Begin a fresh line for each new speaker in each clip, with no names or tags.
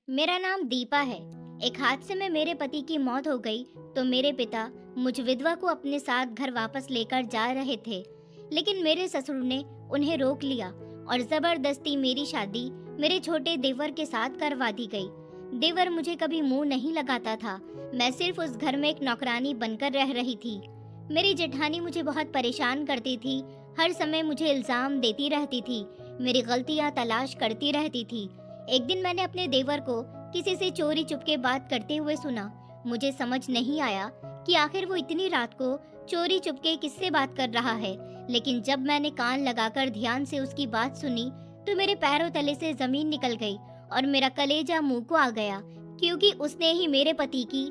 मेरा नाम दीपा है। एक हादसे में मेरे पति की मौत हो गई तो मेरे पिता मुझ विधवा को अपने साथ घर वापस लेकर जा रहे थे, लेकिन मेरे ससुर ने उन्हें रोक लिया और जबरदस्ती मेरी शादी मेरे छोटे देवर के साथ करवा दी गई। देवर मुझे कभी मुंह नहीं लगाता था, मैं सिर्फ उस घर में एक नौकरानी बनकर रह रही थी। मेरी जेठानी मुझे बहुत परेशान करती थी, हर समय मुझे इल्जाम देती रहती थी, मेरी गलतियां तलाश करती रहती थी। एक दिन मैंने अपने देवर को किसी से चोरी चुपके बात करते हुए सुना। मुझे समझ नहीं आया कि आखिर वो इतनी रात को चोरी चुपके किससे बात कर रहा है, लेकिन जब मैंने कान लगाकर ध्यान से उसकी बात सुनी तो मेरे पैरों तले से जमीन निकल गई और मेरा कलेजा मुंह को आ गया, क्योंकि उसने ही मेरे पति की।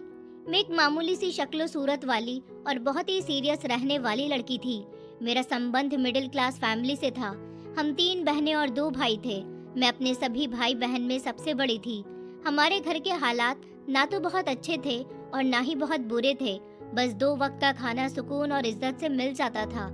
मैं एक मामूली सी शक्लो सूरत वाली और बहुत ही सीरियस रहने वाली लड़की थी। मेरा संबंध मिडिल क्लास फैमिली से था। हम 3 बहनें और 2 भाई थे। मैं अपने सभी भाई बहन में सबसे बड़ी थी। हमारे घर के हालात ना तो बहुत अच्छे थे और ना ही बहुत बुरे थे। बस 2 वक्त का खाना सुकून और इज्जत से मिल जाता था।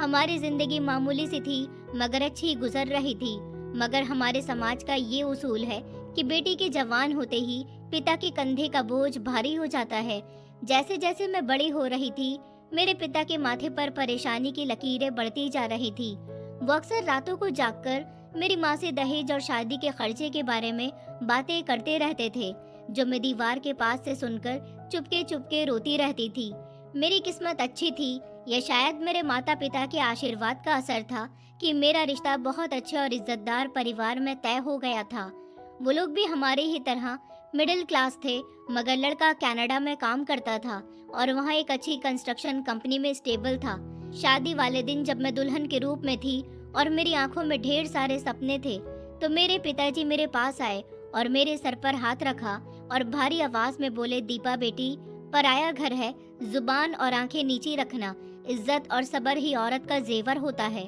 हमारी जिंदगी मामूली सी थी मगर अच्छी गुजर रही थी। मगर हमारे समाज का ये उसूल है कि बेटी के जवान होते ही पिता के कंधे का बोझ भारी हो जाता है। जैसे जैसे मैं बड़ी हो रही थी, मेरे पिता के माथे पर परेशानी की लकीरें बढ़ती जा रही थी। वो अक्सर रातों को जागकर मेरी माँ से दहेज और शादी के खर्चे के बारे में बातें करते रहते थे, जो मैं दीवार के पास से सुनकर चुपके चुपके रोती रहती थी। मेरी किस्मत अच्छी थी या शायद मेरे माता पिता के आशीर्वाद का असर था कि मेरा रिश्ता बहुत अच्छे और इज्जतदार परिवार में तय हो गया था। वो लोग भी हमारे ही तरह मिडिल क्लास थे, मगर लड़का कनाडा में काम करता था और वहाँ एक अच्छी कंस्ट्रक्शन कंपनी में स्टेबल था। शादी वाले दिन जब मैं दुल्हन के रूप में थी और मेरी आंखों में ढेर सारे सपने थे, तो मेरे पिताजी मेरे पास आए और मेरे सर पर हाथ रखा और भारी आवाज में बोले, दीपा बेटी, पराया घर है, जुबान और आंखें नीची रखना। इज्जत और सब्र ही औरत का जेवर होता है।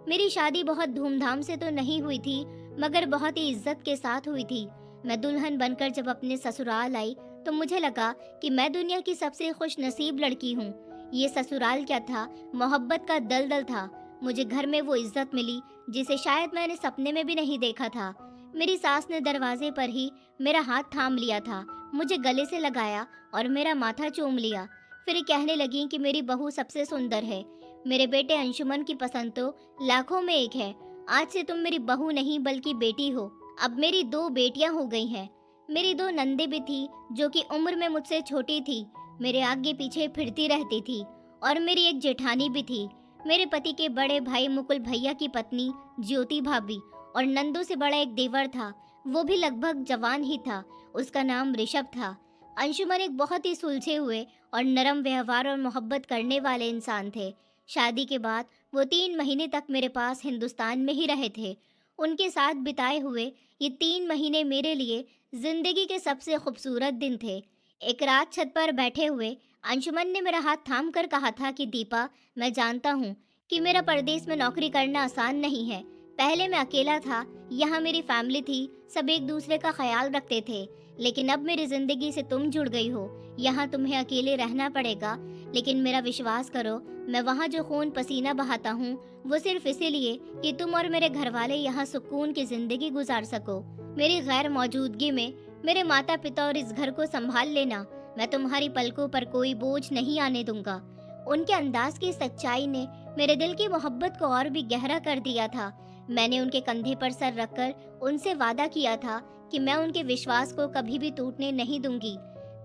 मेरी शादी बहुत धूमधाम से तो नहीं हुई थी, मगर बहुत ही इज्जत के साथ हुई थी। मैं दुल्हन बनकर जब अपने ससुराल आई तो मुझे लगा कि मैं दुनिया की सबसे खुश नसीब लड़की हूँ। ये ससुराल क्या था, मोहब्बत का दलदल था। मुझे घर में वो इज्जत मिली जिसे शायद मैंने सपने में भी नहीं देखा था। मेरी सास ने दरवाजे पर ही मेरा हाथ थाम लिया था, मुझे गले से लगाया और मेरा माथा चूम लिया। फिर कहने लगी कि मेरी बहू सबसे सुंदर है। मेरे बेटे अंशुमन की पसंद तो लाखों में एक है। आज से तुम मेरी बहू नहीं बल्कि बेटी हो। अब मेरी 2 बेटियां हो गई हैं। मेरी 2 नंदे भी थी जो कि उम्र में मुझसे छोटी थी, मेरे आगे पीछे फिरती रहती थी। और मेरी एक जेठानी भी थी, मेरे पति के बड़े भाई मुकुल भैया की पत्नी ज्योति भाभी। और नंदू से बड़ा एक देवर था, वो भी लगभग जवान ही था, उसका नाम ऋषभ था। अंशुमन एक बहुत ही सुलझे हुए और नरम व्यवहार और मोहब्बत करने वाले इंसान थे। शादी के बाद वो 3 महीने तक मेरे पास हिंदुस्तान में ही रहे थे। उनके साथ बिताए हुए ये 3 महीने मेरे लिए जिंदगी के सबसे खूबसूरत दिन थे। एक रात छत पर बैठे हुए अंशुमन ने मेरा हाथ थाम कर कहा था कि दीपा, मैं जानता हूँ कि मेरा परदेश में नौकरी करना आसान नहीं है। पहले मैं अकेला था, यहाँ मेरी फैमिली थी, सब एक दूसरे का ख्याल रखते थे। लेकिन अब मेरी जिंदगी से तुम जुड़ गई हो, यहाँ तुम्हें अकेले रहना पड़ेगा। लेकिन मेरा विश्वास करो, मैं वहाँ जो खून पसीना बहाता हूँ वो सिर्फ इसीलिए कि तुम और मेरे घर वाले यहाँ सुकून की जिंदगी गुजार सको। मेरी गैर मौजूदगी में मेरे माता पिता और इस घर को संभाल लेना। मैं तुम्हारी पलकों पर कोई बोझ नहीं आने दूंगा। उनके अंदाज की सच्चाई ने मेरे दिल की मोहब्बत को और भी गहरा कर दिया था। मैंने उनके कंधे पर सर रखकर उनसे वादा किया था कि मैं उनके विश्वास को कभी भी टूटने नहीं दूंगी।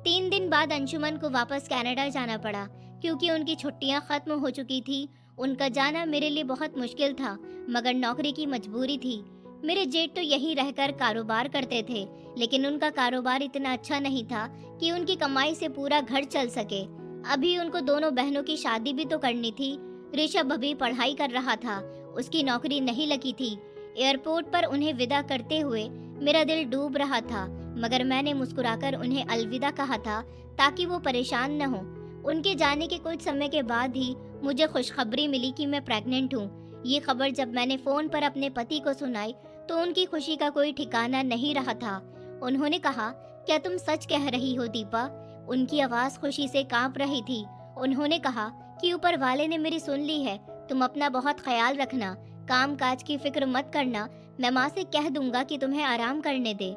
3 दिन बाद अंशुमन को वापस कनाडा जाना पड़ा, क्योंकि उनकी छुट्टियां खत्म हो चुकी थी। उनका जाना मेरे लिए बहुत मुश्किल था, मगर नौकरी की मजबूरी थी। मेरे जेठ तो यहीं रहकर कारोबार करते थे, लेकिन उनका कारोबार इतना अच्छा नहीं था कि उनकी कमाई से पूरा घर चल सके। अभी उनको दोनों बहनों की शादी भी तो करनी थी। ऋषभ अभी पढ़ाई कर रहा था, उसकी नौकरी नहीं लगी थी। एयरपोर्ट पर उन्हें विदा करते हुए मेरा दिल डूब रहा था, मगर मैंने मुस्कुराकर उन्हें अलविदा कहा था ताकि वो परेशान न हो। उनके जाने के कुछ समय के बाद ही मुझे खुशखबरी मिली कि मैं प्रेग्नेंट हूँ। ये खबर जब मैंने फोन पर अपने पति को सुनाई तो उनकी खुशी का कोई ठिकाना नहीं रहा था। उन्होंने कहा, क्या तुम सच कह रही हो दीपा? उनकी आवाज खुशी से कांप रही थी। उन्होंने कहा कि ऊपर वाले ने मेरी सुन ली है, तुम अपना बहुत ख्याल रखना, काम काज की फिक्र मत करना, मैं माँ से कह दूंगा कि तुम्हें आराम करने दे।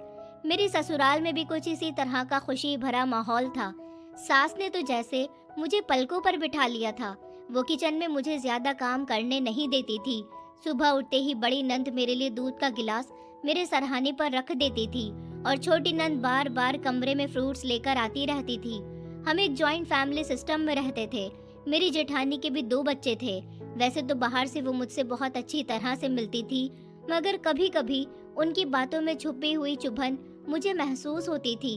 मेरे ससुराल में भी कुछ इसी तरह का खुशी भरा माहौल था। सास ने तो जैसे मुझे पलकों पर बिठा लिया था। वो किचन में मुझे ज्यादा काम करने नहीं देती थी। सुबह उठते ही बड़ी नंद मेरे लिए दूध का गिलास मेरे सरहाने पर रख देती थी और छोटी नंद बार बार कमरे में फ्रूट्स लेकर आती रहती थी। हम एक जॉइंट फैमिली सिस्टम में रहते थे। मेरी जेठानी के भी 2 बच्चे थे। वैसे तो बाहर से वो मुझसे बहुत अच्छी तरह से मिलती थी, मगर कभी कभी उनकी बातों में छुपी हुई चुभन मुझे महसूस होती थी।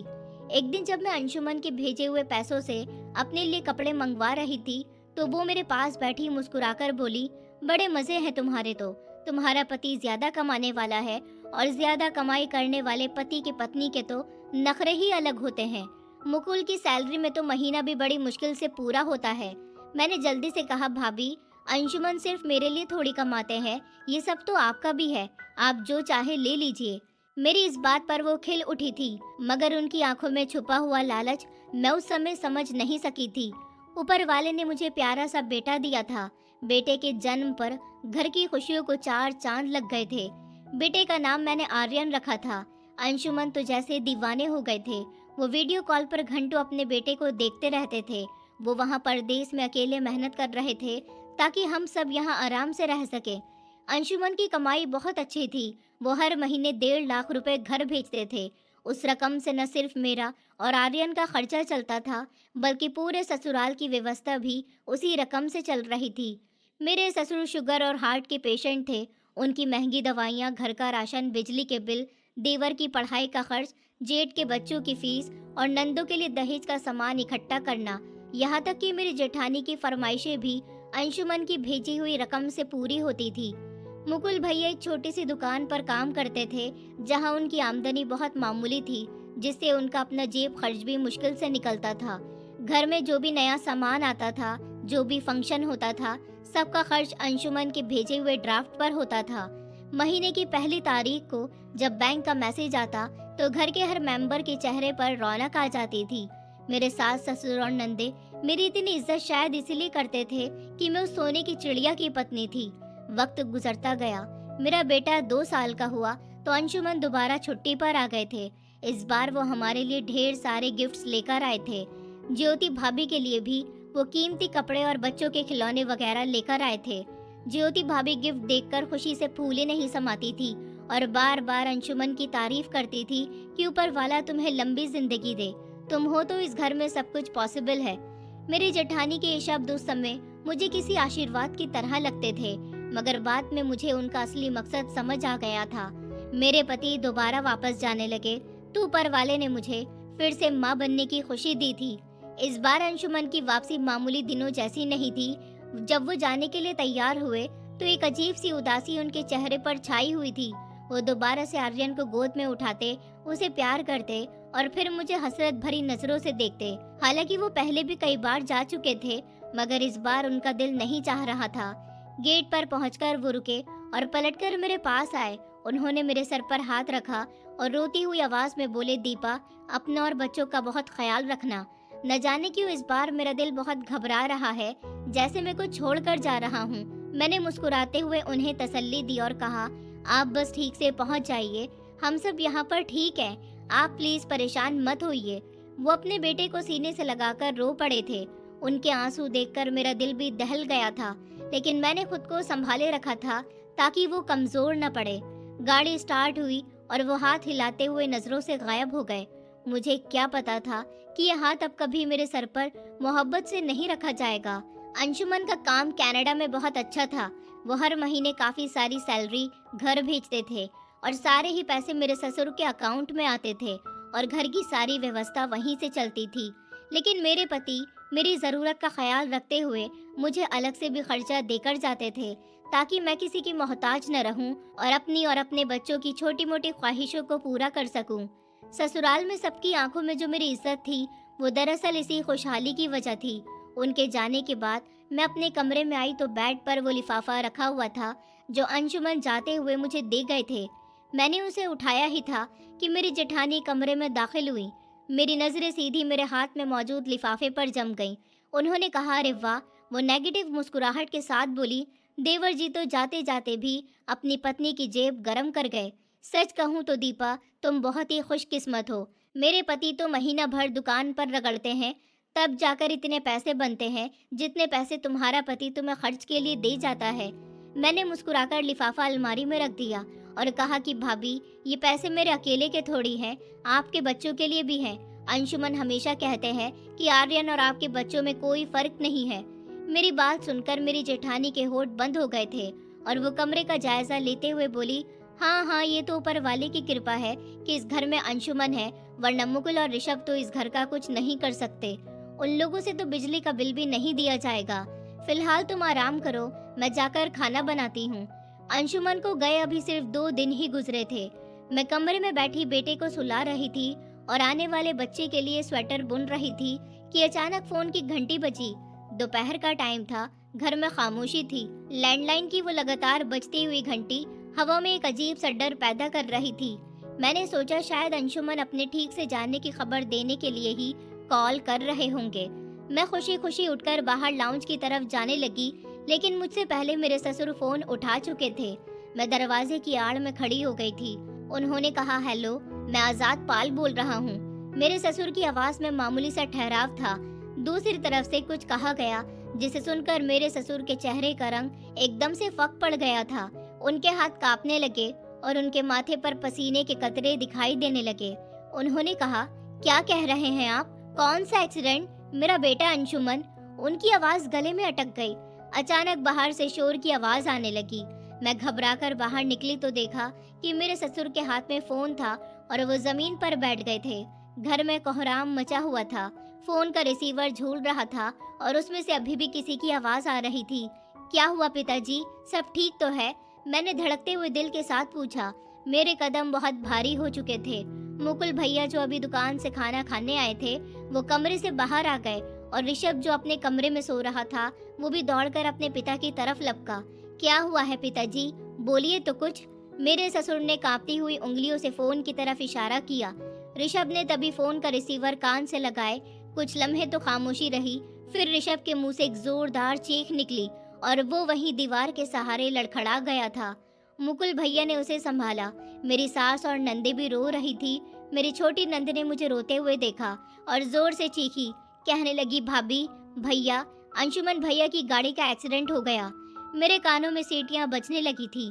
एक दिन जब मैं अंशुमन के भेजे हुए पैसों से अपने लिए कपड़े मंगवा रही थी, तो वो मेरे पास बैठी मुस्कुराकर बोली, बड़े मजे हैं तुम्हारे तो। तुम्हारा पति ज्यादा कमाने वाला है और ज्यादा कमाई करने वाले पति की पत्नी के तो नखरे ही अलग होते हैं। मुकुल की सैलरी में तो महीना भी बड़ी मुश्किल से पूरा होता है। मैंने जल्दी से कहा, भाभी, अंशुमन सिर्फ मेरे लिए थोड़ी कमाते हैं, ये सब तो आपका भी है, आप जो चाहे ले लीजिए। मेरी इस बात पर वो खिल उठी थी, मगर उनकी आंखों में छुपा हुआ लालच मैं उस समय समझ नहीं सकी थी। ऊपर वाले ने मुझे प्यारा सा बेटा दिया था। बेटे के जन्म पर घर की खुशियों को 4 चांद लग गए थे। बेटे का नाम मैंने आर्यन रखा था। अंशुमन तो जैसे दीवाने हो गए थे। वो वीडियो कॉल पर घंटों अपने बेटे को देखते रहते थे। वो वहाँ परदेश में अकेले मेहनत कर रहे थे ताकि हम सब यहाँ आराम से रह सके। अंशुमन की कमाई बहुत अच्छी थी। वो हर महीने 1.5 लाख रुपए घर भेजते थे। उस रकम से न सिर्फ मेरा और आर्यन का खर्चा चलता था, बल्कि पूरे ससुराल की व्यवस्था भी उसी रकम से चल रही थी। मेरे ससुर शुगर और हार्ट के पेशेंट थे। उनकी महंगी दवाइयाँ, घर का राशन, बिजली के बिल, देवर की पढ़ाई का खर्च, जेठ के बच्चों की फीस और नंदों के लिए दहेज का सामान इकट्ठा करना, यहाँ तक कि मेरी जेठानी की फरमाइशें भी अंशुमन की भेजी हुई रकम से पूरी होती थी। मुकुल भैया एक छोटी सी दुकान पर काम करते थे, जहाँ उनकी आमदनी बहुत मामूली थी, जिससे उनका अपना जेब खर्च भी मुश्किल से निकलता था। घर में जो भी नया सामान आता था, जो भी फंक्शन होता था, सबका खर्च अंशुमन के भेजे हुए ड्राफ्ट पर होता था। महीने की पहली तारीख को जब बैंक का मैसेज आता, तो घर के हर मेंबर के चेहरे पर रौनक आ जाती थी। मेरे सास, ससुर और नंदे मेरी इतनी इज्जत शायद इसीलिए करते थे कि मैं उस सोने की चिड़िया की पत्नी थी। वक्त गुजरता गया। मेरा बेटा 2 साल का हुआ तो अंशुमन दोबारा छुट्टी पर आ गए थे। इस बार वो हमारे लिए ढेर सारे गिफ्ट्स लेकर आए थे। ज्योति भाभी के लिए भी वो कीमती कपड़े और बच्चों के खिलौने वगैरह लेकर आए थे। ज्योति भाभी गिफ्ट देखकर खुशी से फूले नहीं समाती थी और बार बार अंशुमन की तारीफ करती थी कि ऊपर वाला तुम्हें लंबी जिंदगी दे, तुम हो तो इस घर में सब कुछ पॉसिबल है। मेरी जेठानी के ये शब्द उस समय मुझे किसी आशीर्वाद की तरह लगते थे, मगर बाद में मुझे उनका असली मकसद समझ आ गया था। मेरे पति दोबारा वापस जाने लगे तो ऊपर वाले ने मुझे फिर से माँ बनने की खुशी दी थी। इस बार अंशुमन की वापसी मामूली दिनों जैसी नहीं थी। जब वो जाने के लिए तैयार हुए तो एक अजीब सी उदासी उनके चेहरे पर छाई हुई थी। वो दोबारा से आर्यन को गोद में उठाते, उसे प्यार करते और फिर मुझे हसरत भरी नजरों से देखते। हालांकि वो पहले भी कई बार जा चुके थे, मगर इस बार उनका दिल नहीं चाह रहा था। गेट पर पहुंचकर वो रुके और पलटकर मेरे पास आए। उन्होंने मेरे सर पर हाथ रखा और रोती हुई आवाज में बोले, दीपा, अपना और बच्चों का बहुत ख्याल रखना। न जाने क्यों इस बार मेरा दिल बहुत घबरा रहा है, जैसे मैं कुछ छोड़कर जा रहा हूँ। मैंने मुस्कुराते हुए उन्हें तसल्ली दी और कहा, आप बस ठीक से पहुँच जाइए, हम सब यहाँ पर ठीक हैं, आप प्लीज परेशान मत होइए। वो अपने बेटे को सीने से लगाकर रो पड़े थे। उनके आंसू देखकर मेरा दिल भी दहल गया था, लेकिन मैंने खुद को संभाले रखा था ताकि वो कमजोर न पड़े। गाड़ी स्टार्ट हुई और वो हाथ हिलाते हुए नजरों से गायब हो गए। मुझे क्या पता था कि ये हाथ अब कभी मेरे सर पर मोहब्बत से नहीं रखा जाएगा। अंशुमन का काम कनाडा में बहुत अच्छा था। वो हर महीने काफी सारी सैलरी घर भेजते थे और सारे ही पैसे मेरे ससुर के अकाउंट में आते थे और घर की सारी व्यवस्था वहीं से चलती थी। लेकिन मेरे पति मेरी जरूरत का ख्याल रखते हुए मुझे अलग से भी खर्चा देकर जाते थे, ताकि मैं किसी की मोहताज न रहूं और अपनी और अपने बच्चों की छोटी मोटी ख्वाहिशों को पूरा कर सकूं। ससुराल में सबकी आंखों में जो मेरी इज्जत थी, वो दरअसल इसी खुशहाली की वजह थी। उनके जाने के बाद मैं अपने कमरे में आई तो बेड पर वो लिफाफा रखा हुआ था जो अंशुमन जाते हुए मुझे दे गए थे। मैंने उसे उठाया ही था कि मेरी जेठानी कमरे में दाखिल हुई। मेरी नजरें सीधी मेरे हाथ में मौजूद लिफाफे पर जम गईं। उन्होंने कहा, अरे वाह। वो नेगेटिव मुस्कुराहट के साथ बोली, देवर जी तो जाते जाते भी अपनी पत्नी की जेब गरम कर गए। सच कहूँ तो दीपा, तुम बहुत ही खुशकिस्मत हो। मेरे पति तो महीना भर दुकान पर रगड़ते हैं, तब जाकर इतने पैसे बनते हैं जितने पैसे तुम्हारा पति तुम्हें खर्च के लिए दे जाता है। मैंने मुस्कुराकर लिफाफा अलमारी में रख दिया और कहा कि भाभी, ये पैसे मेरे अकेले के थोड़ी हैं, आपके बच्चों के लिए भी हैं। अंशुमन हमेशा कहते हैं कि आर्यन और आपके बच्चों में कोई फर्क नहीं है। मेरी बात सुनकर मेरी जेठानी के होठ बंद हो गए थे और वो कमरे का जायजा लेते हुए बोली, हाँ हाँ, ये तो ऊपर वाले की कृपा है कि इस घर में अंशुमन है, वरना मुकुल और ऋषभ तो इस घर का कुछ नहीं कर सकते। उन लोगों से तो बिजली का बिल भी नहीं दिया जाएगा। फिलहाल तुम आराम करो, मैं जाकर खाना बनाती हूँ। अंशुमन को गए अभी सिर्फ 2 दिन ही गुजरे थे। मैं कमरे में बैठी बेटे को सुला रही थी और आने वाले बच्चे के लिए स्वेटर बुन रही थी कि अचानक फोन की घंटी बजी। दोपहर का टाइम था, घर में खामोशी थी। लैंडलाइन की वो लगातार बजती हुई घंटी हवा में एक अजीब सा डर पैदा कर रही थी। मैंने सोचा शायद अंशुमन अपने ठीक से जाने की खबर देने के लिए ही कॉल कर रहे होंगे। मैं खुशी खुशी उठकर बाहर लाउंज की तरफ जाने लगी, लेकिन मुझसे पहले मेरे ससुर फोन उठा चुके थे। मैं दरवाजे की आड़ में खड़ी हो गई थी। उन्होंने कहा, हेलो, मैं आजाद पाल बोल रहा हूँ। मेरे ससुर की आवाज में मामूली सा ठहराव था। दूसरी तरफ से कुछ कहा गया जिसे सुनकर मेरे ससुर के चेहरे का रंग एकदम से फक पड़ गया था। उनके हाथ कांपने लगे और उनके माथे पर पसीने के कतरे दिखाई देने लगे। उन्होंने कहा, क्या कह रहे हैं आप? कौन सा एक्सीडेंट? मेरा बेटा अंशुमन। उनकी आवाज गले में अटक गई। अचानक बाहर से शोर की आवाज आने लगी। मैं घबराकर बाहर निकली तो देखा कि मेरे ससुर के हाथ में फोन था और वो जमीन पर बैठ गए थे। घर में कोहराम मचा हुआ था। फोन का रिसीवर झूल रहा था और उसमें से अभी भी किसी की आवाज आ रही थी। क्या हुआ पिताजी, सब ठीक तो है? मैंने धड़कते हुए दिल के साथ पूछा। मेरे कदम बहुत भारी हो चुके थे। मुकुल भैया जो अभी दुकान से खाना खाने आए थे, वो कमरे से बाहर आ गए और ऋषभ जो अपने कमरे में सो रहा था, वो भी दौड़कर अपने पिता की तरफ लपका। क्या हुआ है पिताजी, बोलिए तो कुछ। मेरे ससुर ने कांपती हुई उंगलियों से फोन की तरफ इशारा किया। ऋषभ ने तभी फोन का रिसीवर कान से लगाए। कुछ लम्हे तो खामोशी रही, फिर ऋषभ के मुंह से एक जोरदार चीख निकली और वो वहीं दीवार के सहारे लड़खड़ा गया था। मुकुल भैया ने उसे संभाला। मेरी सास और नंदे भी रो रही थी। मेरी छोटी नंद ने मुझे रोते हुए देखा और जोर से चीखी, कहने लगी, भाभी, भैया, अंशुमन भैया की गाड़ी का एक्सीडेंट हो गया। मेरे कानों में सीटियां बजने लगी थी।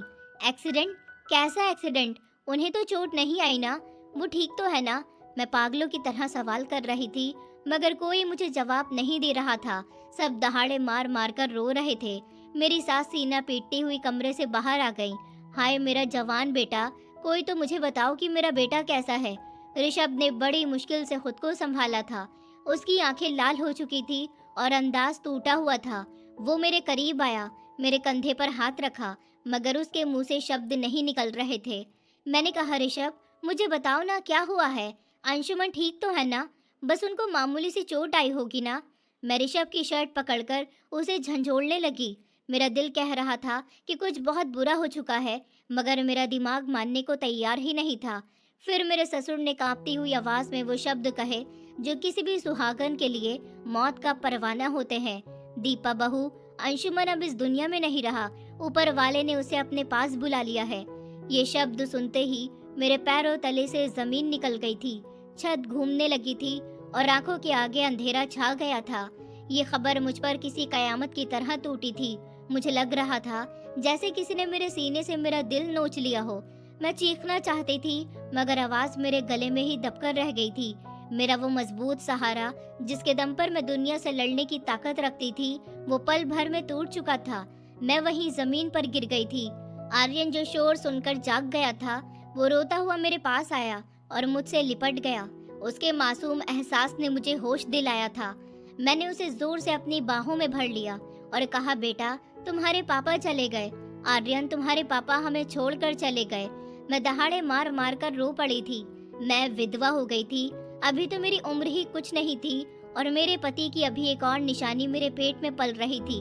एक्सीडेंट? कैसा एक्सीडेंट? उन्हें तो चोट नहीं आई ना? वो ठीक तो है ना? मैं पागलों की तरह सवाल कर रही थी, मगर कोई मुझे जवाब नहीं दे रहा था। सब दहाड़े मार मार कर रो रहे थे। मेरी सास सीना पीटती हुई कमरे से बाहर आ गई। हाय मेरा जवान बेटा, कोई तो मुझे बताओ कि मेरा बेटा कैसा है। ऋषभ ने बड़ी मुश्किल से खुद को संभाला था। उसकी आंखें लाल हो चुकी थी और अंदाज टूटा हुआ था। वो मेरे करीब आया, मेरे कंधे पर हाथ रखा, मगर उसके मुंह से शब्द नहीं निकल रहे थे। मैंने कहा, ऋषभ, मुझे बताओ ना, क्या हुआ है? अंशुमन ठीक तो है ना? बस उनको मामूली सी चोट आई होगी ना? मैं ऋषभ की शर्ट पकड़कर उसे झंझोड़ने लगी। मेरा दिल कह रहा था कि कुछ बहुत बुरा हो चुका है, मगर मेरा दिमाग मानने को तैयार ही नहीं था। फिर मेरे ससुर ने कांपती हुई आवाज में वो शब्द कहे जो किसी भी सुहागन के लिए मौत का परवाना होते हैं, दीपा बहू, अंशुमन अब इस दुनिया में नहीं रहा। ऊपर वाले ने उसे अपने पास बुला लिया है। ये शब्द सुनते ही मेरे पैरों तले से जमीन निकल गई थी। छत घूमने लगी थी और आंखों के आगे अंधेरा छा गया था। ये खबर मुझ पर किसी कयामत की तरह टूटी थी। मुझे लग रहा था जैसे किसी ने मेरे सीने से मेरा दिल नोच लिया हो। मैं चीखना चाहती थी, मगर आवाज मेरे गले में ही दबकर रह गई थी। मेरा वो मजबूत सहारा, जिसके दम पर मैं दुनिया से लड़ने की ताकत रखती थी, वो पल भर में टूट चुका था। मैं वहीं जमीन पर गिर गई थी। आर्यन जो शोर सुनकर जाग गया था, वो रोता हुआ मेरे पास आया और मुझसे लिपट गया। उसके मासूम एहसास ने मुझे होश दिलाया था। मैंने उसे जोर से अपनी बाहों में भर लिया और कहा, बेटा, तुम्हारे पापा चले गए। आर्यन, तुम्हारे पापा हमें छोड़कर चले गए। मैं दहाड़े मार मार कर रो पड़ी थी। मैं विधवा हो गई थी। अभी तो मेरी उम्र ही कुछ नहीं थी और मेरे पति की अभी एक और निशानी मेरे पेट में पल रही थी।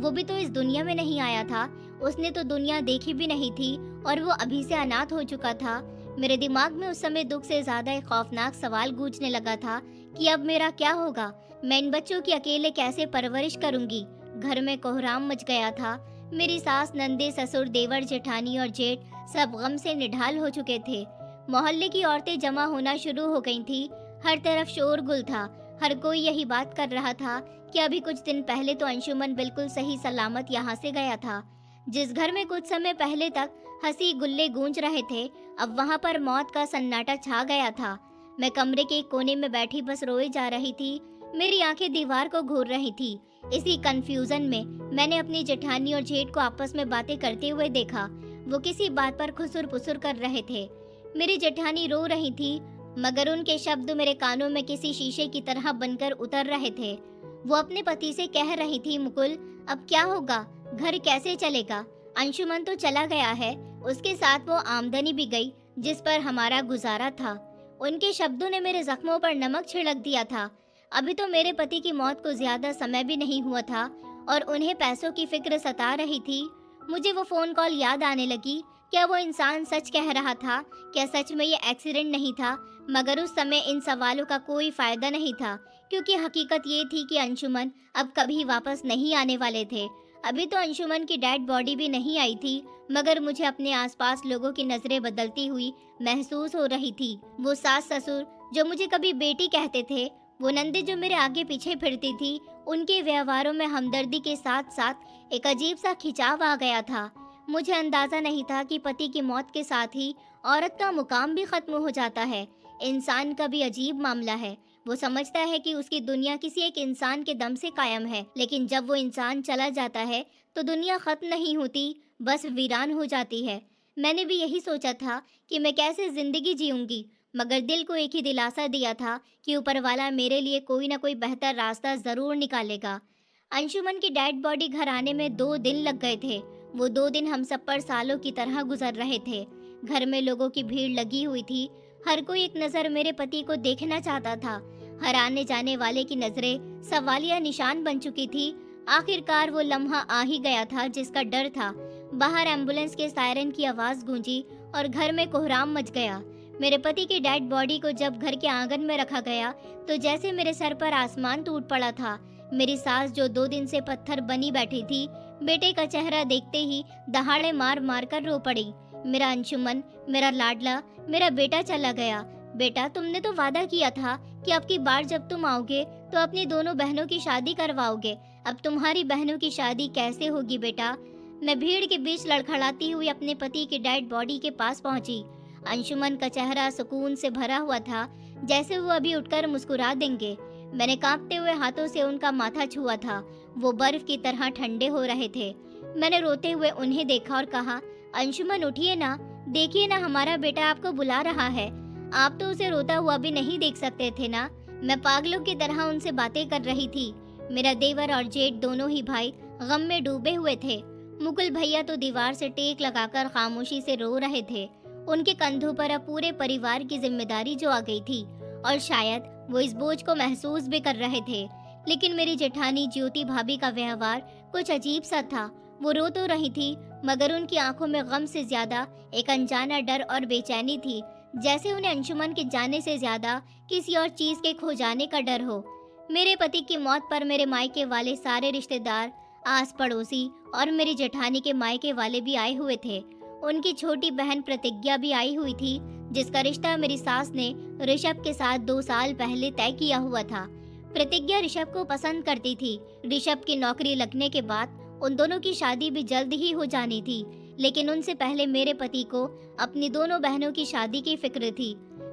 वो भी तो इस दुनिया में नहीं आया था। उसने तो दुनिया देखी भी नहीं थी और वो अभी से अनाथ हो चुका था। मेरे दिमाग में उस समय दुख से ज्यादा एक खौफनाक सवाल गूंजने लगा था कि अब मेरा क्या होगा। मैं इन बच्चों की अकेले कैसे परवरिश करूंगी। घर में कोहराम मच गया था। मेरी सास, नंदे, ससुर, देवर, जेठानी और जेठ सब गम से निढाल हो चुके थे। मोहल्ले की औरतें जमा होना शुरू हो गई थी। हर तरफ शोरगुल था। हर कोई यही बात कर रहा था कि अभी कुछ दिन पहले तो अंशुमन बिल्कुल सही सलामत यहाँ से गया था। जिस घर में कुछ समय पहले तक हंसी गुल्ले गूंज रहे थे, अब वहाँ पर मौत का सन्नाटा छा गया था। मैं कमरे के एक कोने में बैठी बस रोए जा रही थी। मेरी आंखें दीवार को घूर रही थी। इसी कंफ्यूजन में मैंने अपनी जेठानी और जेठ को आपस में बातें करते हुए देखा। वो किसी बात पर खुसुर पुसुर कर रहे थे। मेरी जेठानी रो रही थी, मगर उनके शब्द मेरे कानों में किसी शीशे की तरह बनकर उतर रहे थे। वो अपने पति से कह रही थी, मुकुल, अब क्या होगा, घर कैसे चलेगा? अंशुमन तो चला गया है, उसके साथ वो आमदनी भी गई जिस पर हमारा गुजारा था। उनके शब्दों ने मेरे जख्मों पर नमक छिड़क दिया था। अभी तो मेरे पति की मौत को ज्यादा समय भी नहीं हुआ था और उन्हें पैसों की फिक्र सता रही थी। मुझे वो फोन कॉल याद आने लगी। क्या वो इंसान सच कह रहा था? क्या सच में ये एक्सीडेंट नहीं था? मगर उस समय इन सवालों का कोई फायदा नहीं था, क्योंकि हकीकत ये थी कि अंशुमन अब कभी वापस नहीं आने वाले थे। अभी तो अंशुमन की डेड बॉडी भी नहीं आई थी, मगर मुझे अपने आसपास लोगों की नजरें बदलती हुई महसूस हो रही थी। वो सास ससुर जो मुझे कभी बेटी कहते थे, वो नंदे जो मेरे आगे पीछे फिरती थी, उनके व्यवहारों में हमदर्दी के साथ साथ एक अजीब सा खिंचाव आ गया था। मुझे अंदाजा नहीं था कि पति की मौत के साथ ही औरत का मुकाम भी खत्म हो जाता है। इंसान का भी अजीब मामला है। वो समझता है कि उसकी दुनिया किसी एक इंसान के दम से कायम है, लेकिन जब वो इंसान चला जाता है तो दुनिया खत्म नहीं होती, बस वीरान हो जाती है। मैंने भी यही सोचा था कि मैं कैसे जिंदगी जीऊंगी, मगर दिल को एक ही दिलासा दिया था कि ऊपर वाला मेरे लिए कोई ना कोई बेहतर रास्ता जरूर निकालेगा। अंशुमन की डेड बॉडी घर आने में 2 दिन लग गए थे। वो 2 दिन हम सब पर सालों की तरह गुजर रहे थे। घर में लोगों की भीड़ लगी हुई थी। हर कोई एक नज़र मेरे पति को देखना चाहता था। हर आने जाने वाले की नजरें सवालिया निशान बन चुकी थी। आखिरकार वो लम्हा आ ही गया था जिसका डर था। बाहर एम्बुलेंस के सायरन की आवाज गूंजी और घर में कोहराम मच गया। मेरे पति की डेड बॉडी को जब घर के आंगन में रखा गया तो जैसे मेरे सर पर आसमान टूट पड़ा था। मेरी सास जो 2 दिन से पत्थर बनी बैठी थी, बेटे का चेहरा देखते ही दहाड़े मार मार कर रो पड़ी। मेरा अंशुमन, मेरा लाडला, मेरा बेटा चला गया। बेटा, तुमने तो वादा किया था कि अब की बार जब तुम आओगे तो अपनी दोनों बहनों की शादी करवाओगे। अब तुम्हारी बहनों की शादी कैसे होगी बेटा? मैं भीड़ के बीच लड़खड़ाती हुई अपने पति की डेड बॉडी के पास पहुंची। अंशुमन का चेहरा सुकून से भरा हुआ था, जैसे वो अभी उठकर मुस्कुरा देंगे। मैंने कांपते हुए हाथों से उनका माथा छुआ था। वो बर्फ की तरह ठंडे हो रहे थे। मैंने रोते हुए उन्हें देखा और कहा, अंशुमन उठिए ना, देखिए ना, हमारा बेटा आपको बुला रहा है। आप तो उसे रोता हुआ भी नहीं देख सकते थे ना? मैं पागलों की तरह उनसे बातें कर रही थी। मेरा देवर और जेठ दोनों ही भाई गम में डूबे हुए थे। मुकुल भैया तो दीवार से टेक लगाकर खामोशी से रो रहे थे। उनके कंधों पर अब पूरे परिवार की जिम्मेदारी जो आ गई थी, और शायद वो इस बोझ को महसूस भी कर रहे थे। लेकिन मेरी जेठानी ज्योति भाभी का व्यवहार कुछ अजीब सा था। वो रो तो रही थी, मगर उनकी आंखों में गम से ज्यादा एक अनजाना डर और बेचैनी थी, जैसे उन्हें अंशुमन के जाने से ज्यादा किसी और चीज के खो जाने का डर हो। मेरे पति की मौत पर मेरे मायके वाले सारे रिश्तेदार, आस पड़ोसी और मेरी जेठानी के मायके वाले भी आए हुए थे। उनकी छोटी बहन प्रतिज्ञा भी आई हुई थी, जिसका रिश्ता मेरी सास ने ऋषभ के साथ 2 साल पहले तय किया हुआ था। प्रतिज्ञा ऋषभ को पसंद करती थी। ऋषभ की नौकरी लगने के बाद उन दोनों की शादी भी जल्द ही हो जानी थी, लेकिन उनसे पहले मेरे पति को अपनी दोनों बहनों की शादी की फिक्र थी।